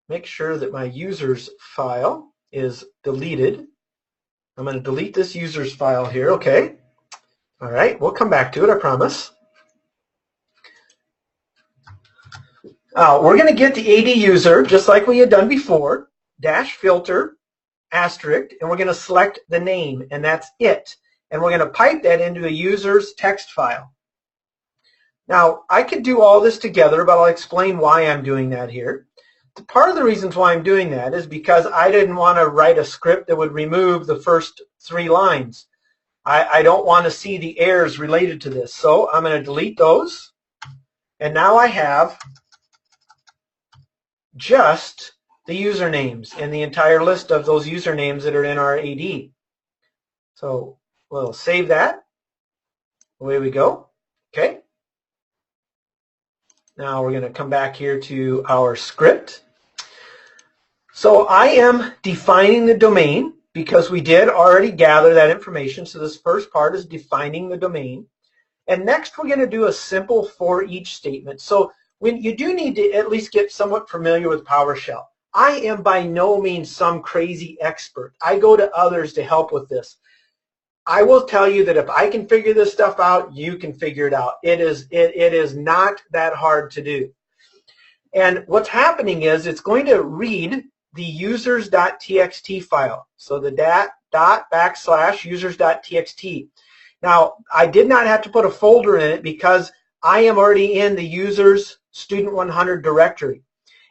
make sure that my users file is deleted. I'm going to delete this users file here, okay? All right, we'll come back to it, I promise. We're going to get the AD user, just like we had done before, -filter, asterisk, and we're going to select the name, and that's it. And we're going to pipe that into a user's text file. Now, I could do all this together, but I'll explain why I'm doing that here. Part of the reasons why I'm doing that is because I didn't want to write a script that would remove the first 3 lines. I don't want to see the errors related to this. So I'm going to delete those. And now I have just the usernames and the entire list of those usernames that are in our AD. So we'll save that. Away we go. Okay. Now we're going to come back here to our script. So I am defining the domain because we did already gather that information. So this first part is defining the domain. And next we're going to do a simple for each statement. So when you do need to at least get somewhat familiar with PowerShell. I am by no means some crazy expert. I go to others to help with this. I will tell you that if I can figure this stuff out, you can figure it out. It is not that hard to do. And what's happening is it's going to read the users.txt file. So the /users.txt. Now, I did not have to put a folder in it because I am already in the users student 100 directory.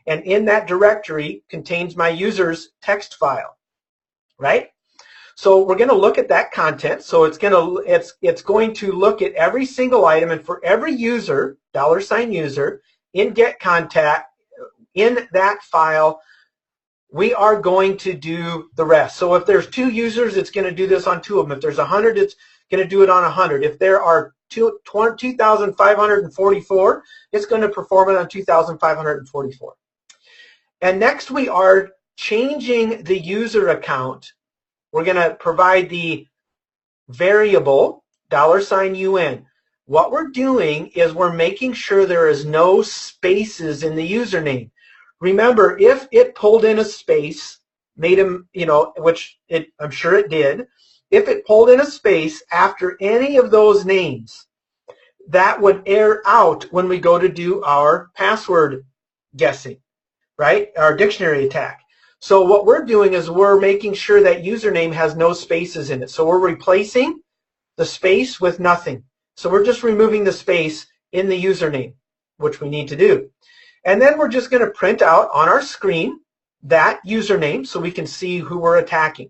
And in that directory contains my users text file, right? So we're going to look at that content. So it's going to look at every single item, and for every user, $user, in get contact, in that file, we are going to do the rest. So if there's 2 users, it's going to do this on 2 of them. If there's 100, it's going to do it on 100. If there are 2,544, it's going to perform it on 2,544. And next we are changing the user account. We're going to provide the variable $UN. What we're doing is we're making sure there is no spaces in the username. Remember, if it pulled in a space, made him, which I'm sure it did, if it pulled in a space after any of those names, that would error out when we go to do our password guessing, right? Our dictionary attack. So what we're doing is we're making sure that username has no spaces in it. So we're replacing the space with nothing. So we're just removing the space in the username, which we need to do. And then we're just going to print out on our screen that username so we can see who we're attacking.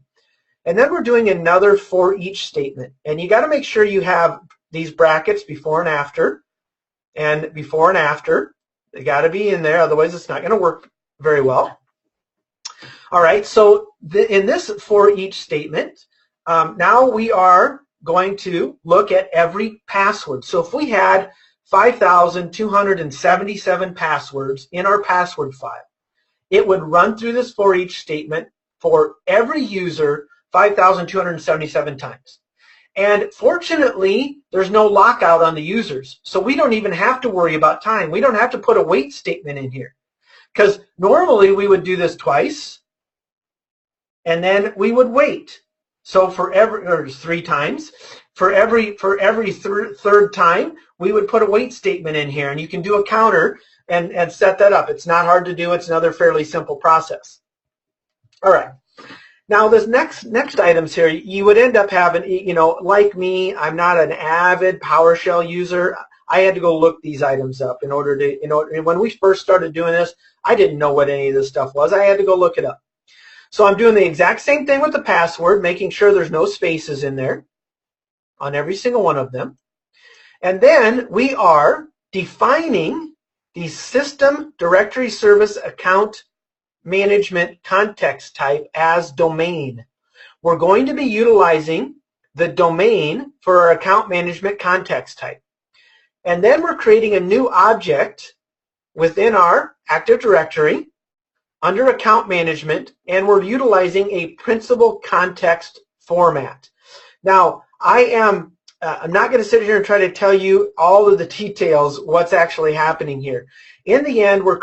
And then we're doing another for each statement. And you got to make sure you have these brackets before and after. And before and after, they got to be in there, otherwise it's not going to work very well. All right, so in this for each statement, now we are going to look at every password. So if we had 5,277 passwords in our password file, it would run through this for each statement for every user 5,277 times. And fortunately, there's no lockout on the users. So we don't even have to worry about time. We don't have to put a wait statement in here. Because normally we would do this twice, and then we would wait. So for every 3 times, for every third time, we would put a wait statement in here, and you can do a counter and set that up. It's not hard to do. It's another fairly simple process. All right. Now, this next items here, you would end up having, like me, I'm not an avid PowerShell user. I had to go look these items up in order to, when we first started doing this, I didn't know what any of this stuff was. I had to go look it up. So I'm doing the exact same thing with the password, making sure there's no spaces in there on every single one of them. And then we are defining the system directory service account management context type as domain. We're going to be utilizing the domain for our account management context type. And then we're creating a new object within our Active Directory under account management, and we're utilizing a principal context format. Now, I'm not going to sit here and try to tell you all of the details, what's actually happening here. In the end, we're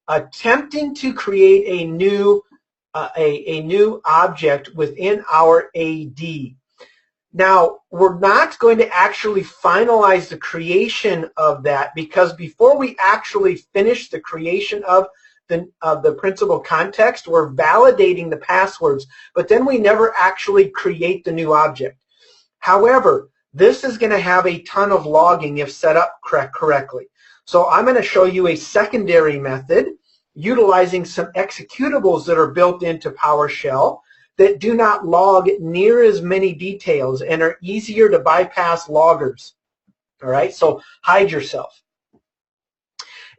attempting to create a new object within our AD. Now, we're not going to actually finalize the creation of that, because before we actually finish the creation of the principal context, we're validating the passwords, but then we never actually create the new object. However, this is going to have a ton of logging if set up correctly. So I'm going to show you a secondary method utilizing some executables that are built into PowerShell that do not log near as many details and are easier to bypass loggers. All right, so hide yourself.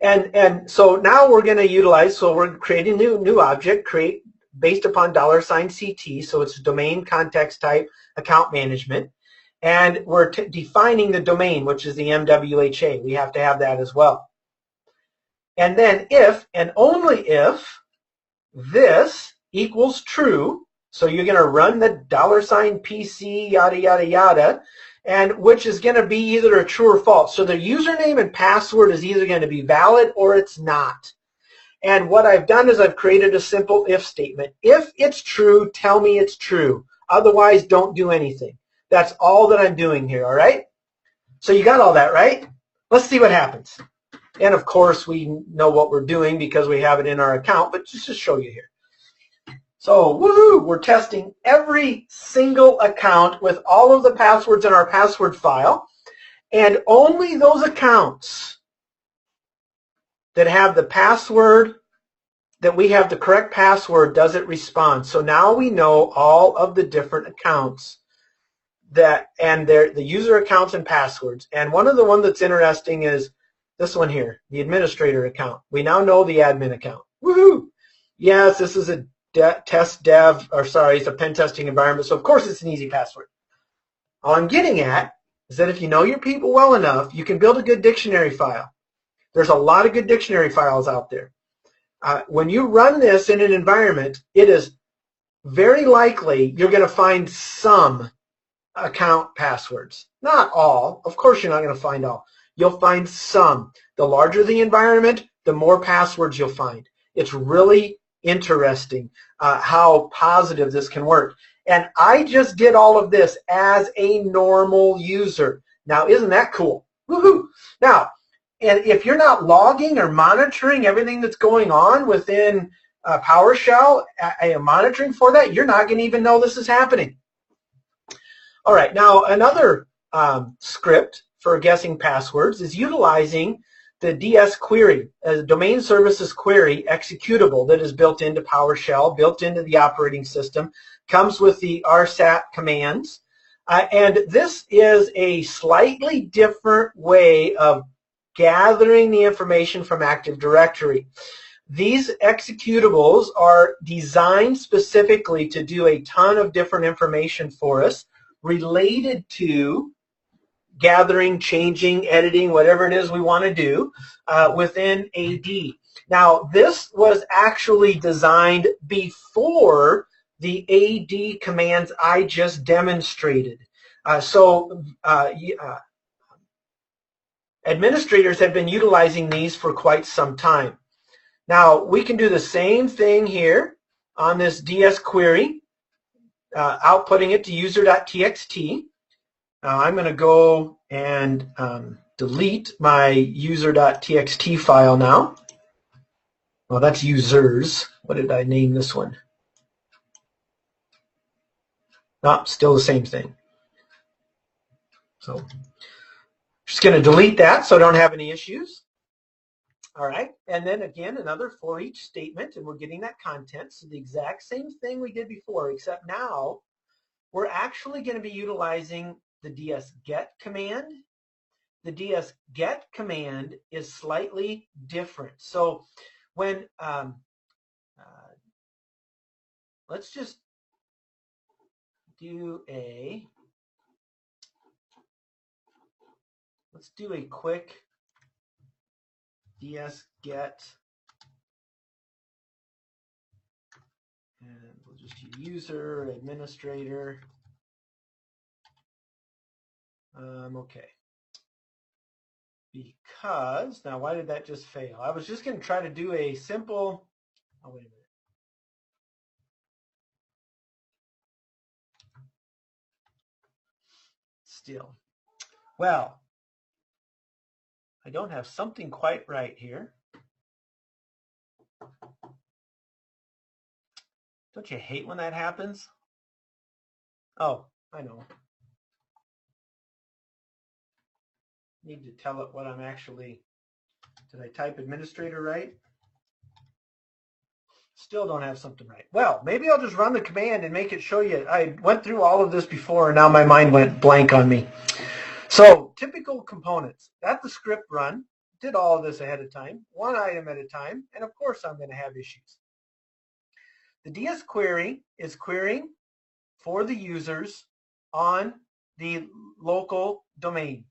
And so now we're going to utilize, so we're creating a new object, based upon $CT, so it's domain context type account management. And we're defining the domain, which is the MWHA. We have to have that as well. And then if and only if this equals true, so you're going to run the $PC, yada, yada, yada, and which is going to be either a true or false. So the username and password is either going to be valid or it's not. And what I've done is I've created a simple if statement. If it's true, tell me it's true. Otherwise, don't do anything. That's all that I'm doing here, all right? So you got all that, right? Let's see what happens. And of course, we know what we're doing because we have it in our account, but just to show you here. So, woohoo, we're testing every single account with all of the passwords in our password file, and only those accounts that have the password, that we have the correct password, does it respond. So now we know all of the different accounts and the user accounts and passwords. And one of the ones that's interesting is this one here, the administrator account. We now know the admin account. Woohoo! Yes, this is a it's a pen testing environment, so of course it's an easy password. All I'm getting at is that if you know your people well enough, you can build a good dictionary file. There's a lot of good dictionary files out there. When you run this in an environment, it is very likely you're going to find some account passwords. Not all. Of course, you're not going to find all. You'll find some. The larger the environment, the more passwords you'll find. It's really interesting how positive this can work. And I just did all of this as a normal user. Now, isn't that cool? Woohoo! Now, and if you're not logging or monitoring everything that's going on within PowerShell, monitoring for that, you're not going to even know this is happening. All right, now another script for guessing passwords is utilizing the DS query, a domain services query executable that is built into PowerShell, built into the operating system, comes with the RSAT commands. And this is a slightly different way of gathering the information from Active Directory. These executables are designed specifically to do a ton of different information for us related to gathering, changing, editing, whatever it is we want to do within AD. Now, this was actually designed before the AD commands I just demonstrated. Administrators have been utilizing these for quite some time. Now, we can do the same thing here on this DS query, outputting it to user.txt. Now, I'm going to go and delete my user.txt file now. Well, that's users. What did I name this one? No, still the same thing. So just going to delete that so I don't have any issues. All right, and then again, another for each statement, and we're getting that content. So the exact same thing we did before, except now we're actually going to be utilizing the ds-get command. The ds-get command is slightly different. So when, let's just do a, let's do a quick ds-get, and we'll just use user, administrator. Okay. Because, now why did that just fail? I was just going to try to do a simple, oh, wait a minute. Still. Well, I don't have something quite right here. Don't you hate when that happens? Oh, I know. Need to tell it what I'm actually, did I type administrator right? Still don't have something right. Well, maybe I'll just run the command and make it show you. I went through all of this before and now my mind went blank on me. So typical components. Got the script run, did all of this ahead of time, one item at a time, and of course I'm going to have issues. The DS query is querying for the users on the local domain.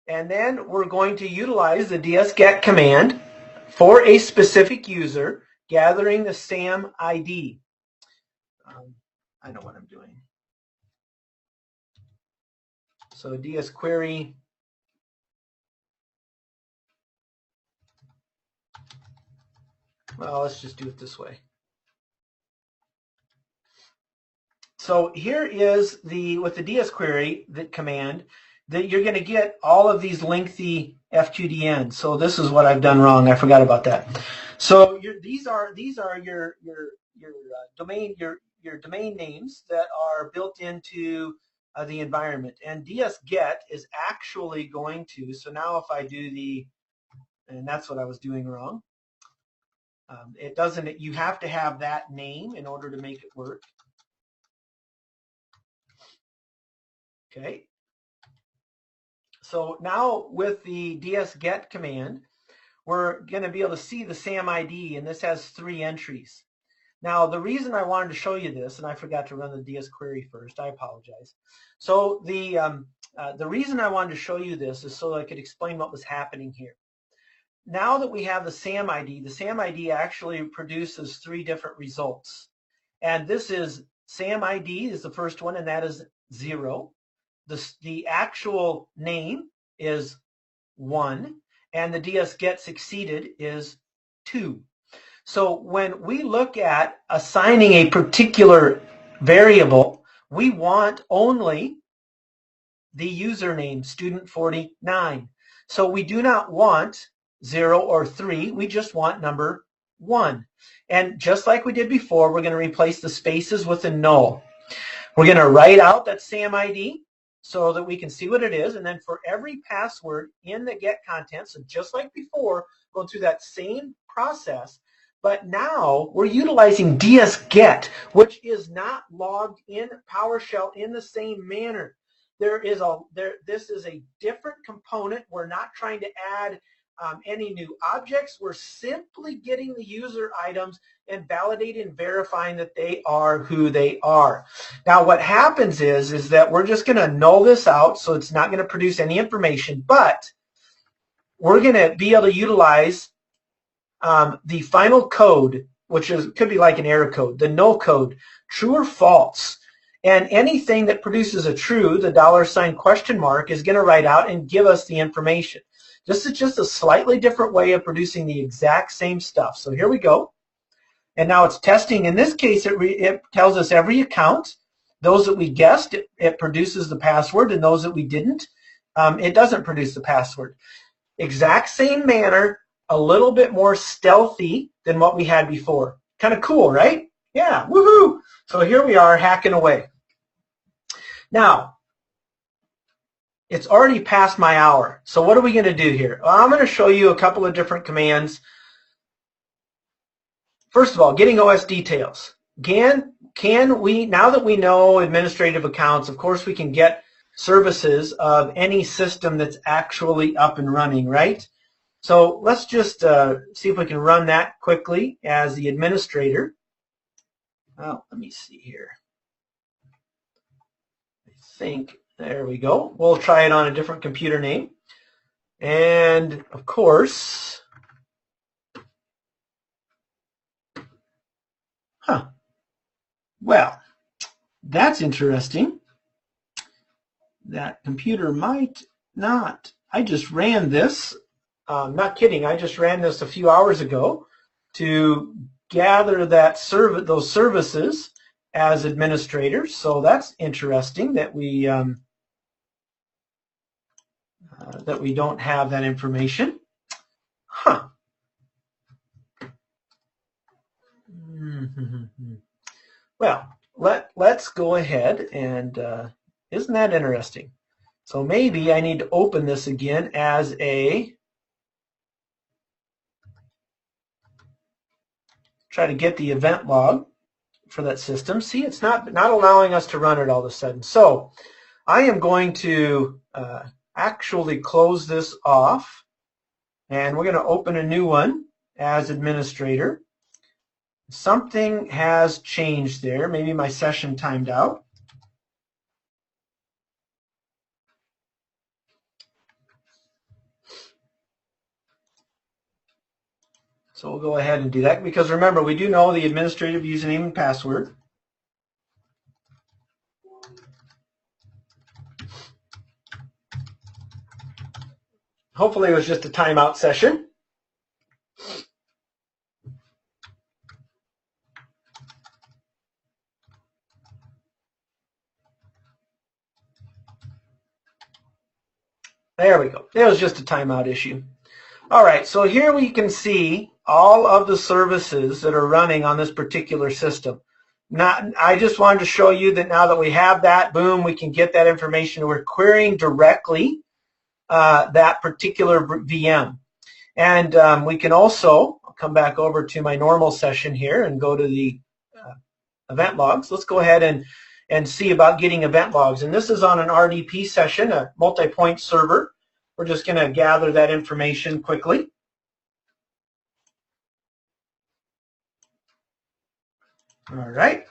And then we're going to utilize the ds-get command for a specific user, gathering the SAM ID. I know what I'm doing. So DS query, well, let's just do it this way. So here is the, with the DS query, the command, that you're going to get all of these lengthy FQDNs. So this is what I've done wrong. I forgot about that. So these are your domain names that are built into the environment. And ds-get is actually going to. So now if I do the, and that's what I was doing wrong. It doesn't. You have to have that name in order to make it work. Okay. So now with the ds-get command, we're going to be able to see the SAM ID, and this has 3 entries. Now, the reason I wanted to show you this, and I forgot to run the DS query first, I apologize. So the reason I wanted to show you this is so I could explain what was happening here. Now that we have the SAM ID actually produces 3 different results. And this is SAM ID is the first one, and that is 0. The actual name is 1, and the DS get succeeded is 2. So when we look at assigning a particular variable, we want only the username, student49. So we do not want 0 or 3, we just want number 1. And just like we did before, we're going to replace the spaces with a null. We're going to write out that SAM ID so that we can see what it is, and then for every password in the get content, so just like before, going through that same process, but now we're utilizing ds-get, which is not logged in PowerShell in the same manner. This is a different component. We're not trying to add any new objects. We're simply getting the user items and validating and verifying that they are who they are. Now what happens is that we're just going to null this out, so it's not going to produce any information, but we're going to be able to utilize the final code, which could be like an error code, the null code, true or false. And anything that produces a true, the $? is going to write out and give us the information. This is just a slightly different way of producing the exact same stuff. So here we go. And now it's testing. In this case, it tells us every account. Those that we guessed, it produces the password, and those that we didn't, it doesn't produce the password. Exact same manner, a little bit more stealthy than what we had before. Kind of cool, right? Yeah, woohoo! So here we are hacking away. Now, it's already past my hour. So what are we going to do here? Well, I'm going to show you a couple of different commands. First of all, getting OS details. Can we, now that we know administrative accounts, of course we can get services of any system that's actually up and running, right? So let's just see if we can run that quickly as the administrator. Well, let me see here. I think, there we go. We'll try it on a different computer name. And of course, well, that's interesting. That computer might not. I just ran this. Not kidding. I just ran this a few hours ago to gather those services as administrators. So that's interesting that we don't have that information. Well, let's go ahead and isn't that interesting? So maybe I need to open this again as a try to get the event log for that system. See, it's not allowing us to run it all of a sudden. So I am going to actually close this off, and we're going to open a new one as administrator. Something has changed there. Maybe my session timed out. So we'll go ahead and do that, because remember, we do know the administrative username and password. Hopefully it was just a timeout session. There we go. It was just a timeout issue. All right, so here we can see all of the services that are running on this particular system. Now, I just wanted to show you that now that we have that, boom, we can get that information. We're querying directly that particular VM. And we can also, I'll come back over to my normal session here and go to the event logs. Let's go ahead and see about getting event logs. And this is on an RDP session, a multi-point server. We're just going to gather that information quickly. All right.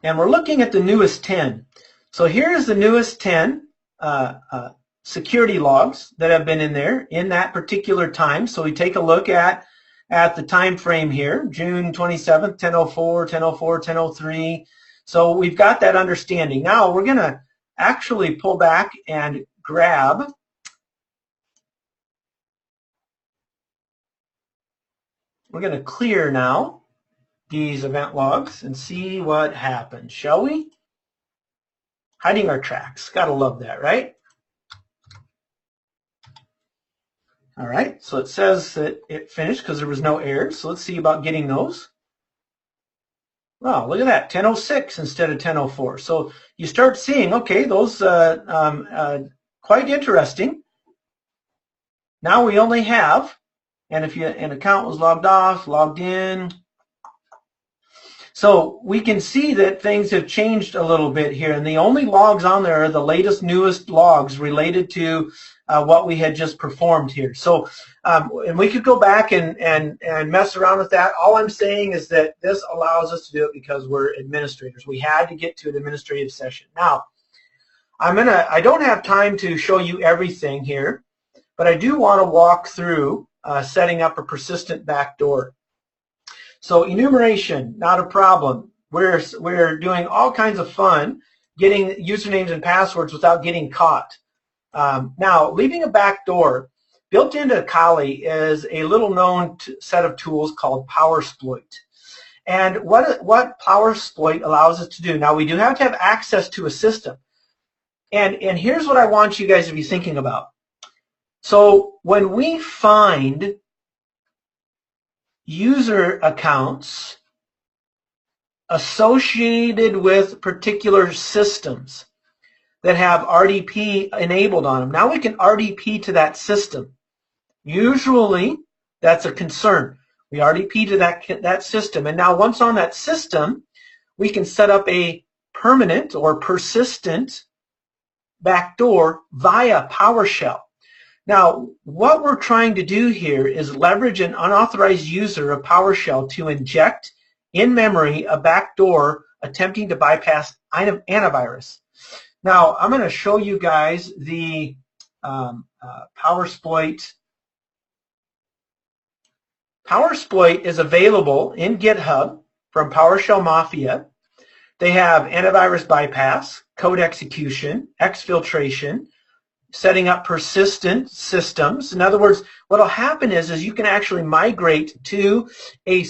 And we're looking at the newest 10. So here's the newest 10 security logs that have been in there in that particular time. So we take a look at at the time frame here, June 27th, 10:04, 10:04, 10:03. So we've got that understanding. Now we're going to actually pull back and grab we're going to clear now these event logs and see what happens, shall we? Hiding our tracks. Gotta love that, right? All right, so it says that it finished because there was no errors. So let's see about getting those. Wow, look at that, 10:06 instead of 10:04. So you start seeing, okay, those quite interesting. Now we only have, and if an account was logged off, logged in. So we can see that things have changed a little bit here, and the only logs on there are the latest, newest logs related to what we had just performed here. So, and we could go back and mess around with that. All I'm saying is that this allows us to do it because we're administrators. We had to get to an administrative session. Now, I don't have time to show you everything here, but I do want to walk through setting up a persistent backdoor. So enumeration, not a problem. We're doing all kinds of fun getting usernames and passwords without getting caught. Now, leaving a backdoor, built into Kali is a little known set of tools called PowerSploit. And what PowerSploit allows us to do, now we do have to have access to a system. And here's what I want you guys to be thinking about. So when we find user accounts associated with particular systems that have RDP enabled on them, now we can RDP to that system. Usually that's a concern. We RDP to that system, and now once on that system, we can set up a permanent or persistent backdoor via PowerShell. Now, what we're trying to do here is leverage an unauthorized user of PowerShell to inject in memory a backdoor attempting to bypass antivirus. Now, I'm going to show you guys the PowerSploit. PowerSploit is available in GitHub from PowerShell Mafia. They have antivirus bypass, code execution, exfiltration, setting up persistent systems. In other words, what will happen is you can actually migrate to a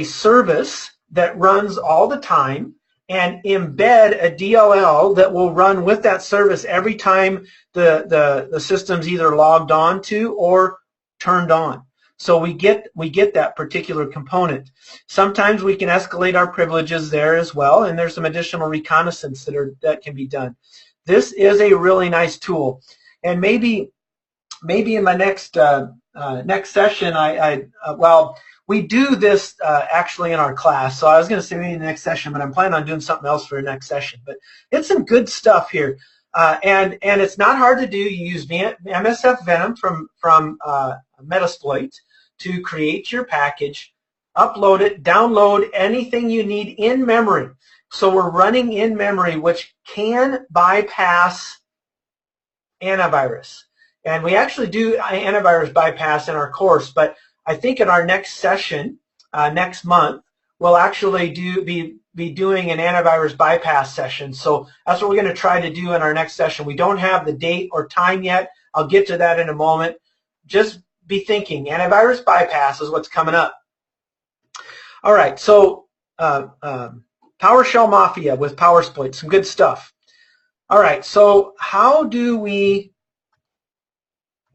service that runs all the time and embed a DLL that will run with that service every time the system's either logged on to or turned on. So we get that particular component. Sometimes we can escalate our privileges there as well, and there's some additional reconnaissance that can be done. This is a really nice tool, and maybe in my next session, well, we do this actually in our class. So I was going to say maybe in the next session, but I'm planning on doing something else for the next session. But it's some good stuff here, and it's not hard to do. You use MSF Venom from Metasploit to create your package, upload it, download anything you need in memory. So we're running in memory, which can bypass antivirus. And we actually do antivirus bypass in our course, but I think in our next session, next month, we'll actually be doing an antivirus bypass session. So that's what we're going to try to do in our next session. We don't have the date or time yet. I'll get to that in a moment. Just be thinking, antivirus bypass is what's coming up. All right, so PowerShell Mafia with PowerSploit, some good stuff. All right, so how do we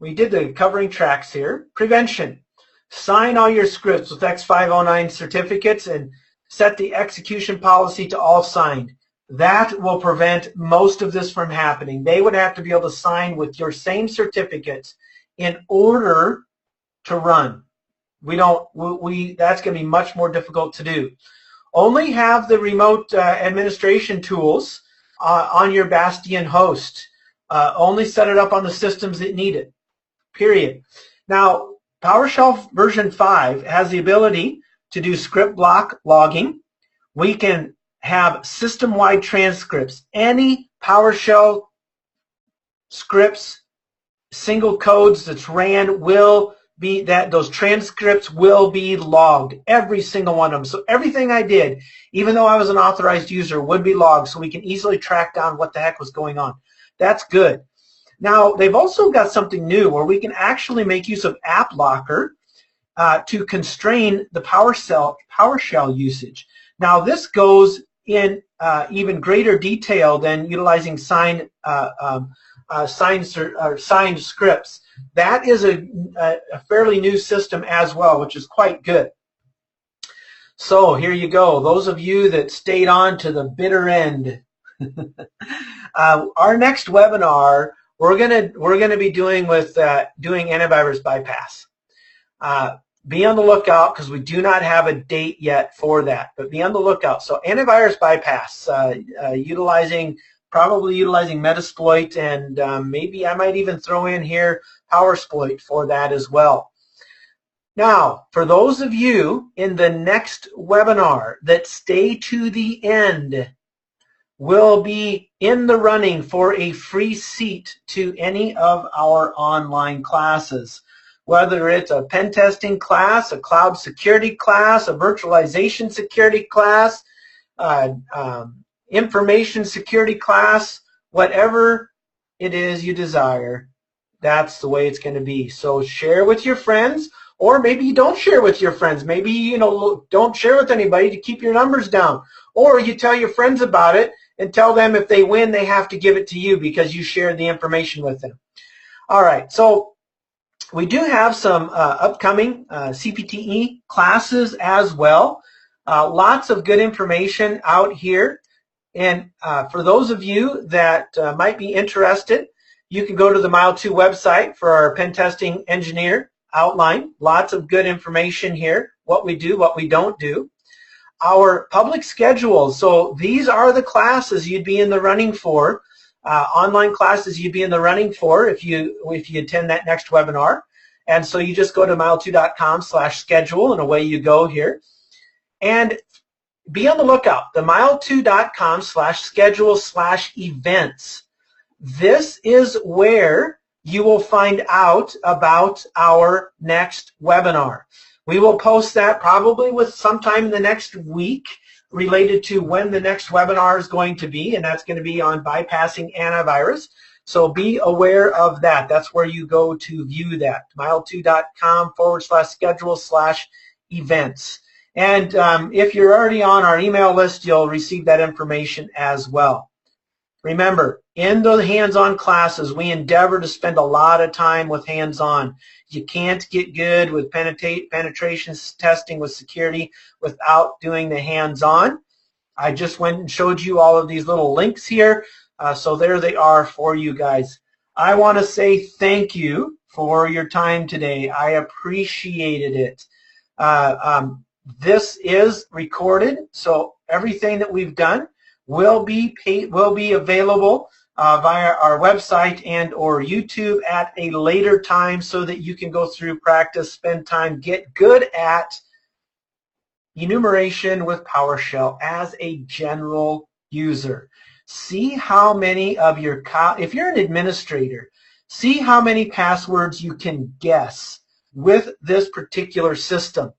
did the covering tracks here. Prevention. Sign all your scripts with X509 certificates and set the execution policy to all signed. That will prevent most of this from happening. They would have to be able to sign with your same certificates in order to run. That's going to be much more difficult to do. Only have the remote administration tools on your Bastion host. Only set it up on the systems that need it, period. Now, PowerShell version 5 has the ability to do script block logging. We can have system-wide transcripts. Any PowerShell scripts, single codes that's ran will those transcripts will be logged, every single one of them. So everything I did, even though I was an authorized user, would be logged so we can easily track down what the heck was going on. That's good. Now, they've also got something new where we can actually make use of App Locker to constrain the PowerShell usage. Now, this goes in even greater detail than utilizing signed scripts. That is a fairly new system as well, which is quite good. So here you go. Those of you that stayed on to the bitter end. Our next webinar, we're gonna be doing antivirus bypass. Be on the lookout because we do not have a date yet for that, but be on the lookout. So antivirus bypass, probably utilizing Metasploit, and maybe I might even throw in here PowerSploit for that as well. Now, for those of you in the next webinar that stay to the end, will be in the running for a free seat to any of our online classes. Whether it's a pen testing class, a cloud security class, a virtualization security class, information security class, whatever it is you desire, that's the way it's going to be. So share with your friends, or maybe you don't share with your friends. Maybe don't share with anybody to keep your numbers down, or you tell your friends about it and tell them if they win they have to give it to you because you shared the information with them. All right, so we do have some upcoming CPTE classes as well. Lots of good information out here. And for those of you that might be interested, you can go to the Mile2 website for our pen testing engineer outline. Lots of good information here, what we do, what we don't do. Our public schedule, so these are the classes you'd be in the running for, online classes you'd be in the running for if you attend that next webinar. And so you just go to mile2.com/schedule and away you go here. And be on the lookout, the mile2.com/schedule/events. This is where you will find out about our next webinar. We will post that probably with sometime in the next week related to when the next webinar is going to be, and that's going to be on bypassing antivirus. So be aware of that. That's where you go to view that, mile2.com/schedule/events. And if you're already on our email list, you'll receive that information as well. Remember, in the hands-on classes, we endeavor to spend a lot of time with hands-on. You can't get good with penetration testing with security without doing the hands-on. I just went and showed you all of these little links here. So there they are for you guys. I want to say thank you for your time today. I appreciated it. This is recorded, so everything that we've done will be available via our website and or YouTube at a later time so that you can go through, practice, spend time, get good at enumeration with PowerShell as a general user. See how many of your, if you're an administrator, see how many passwords you can guess with this particular system.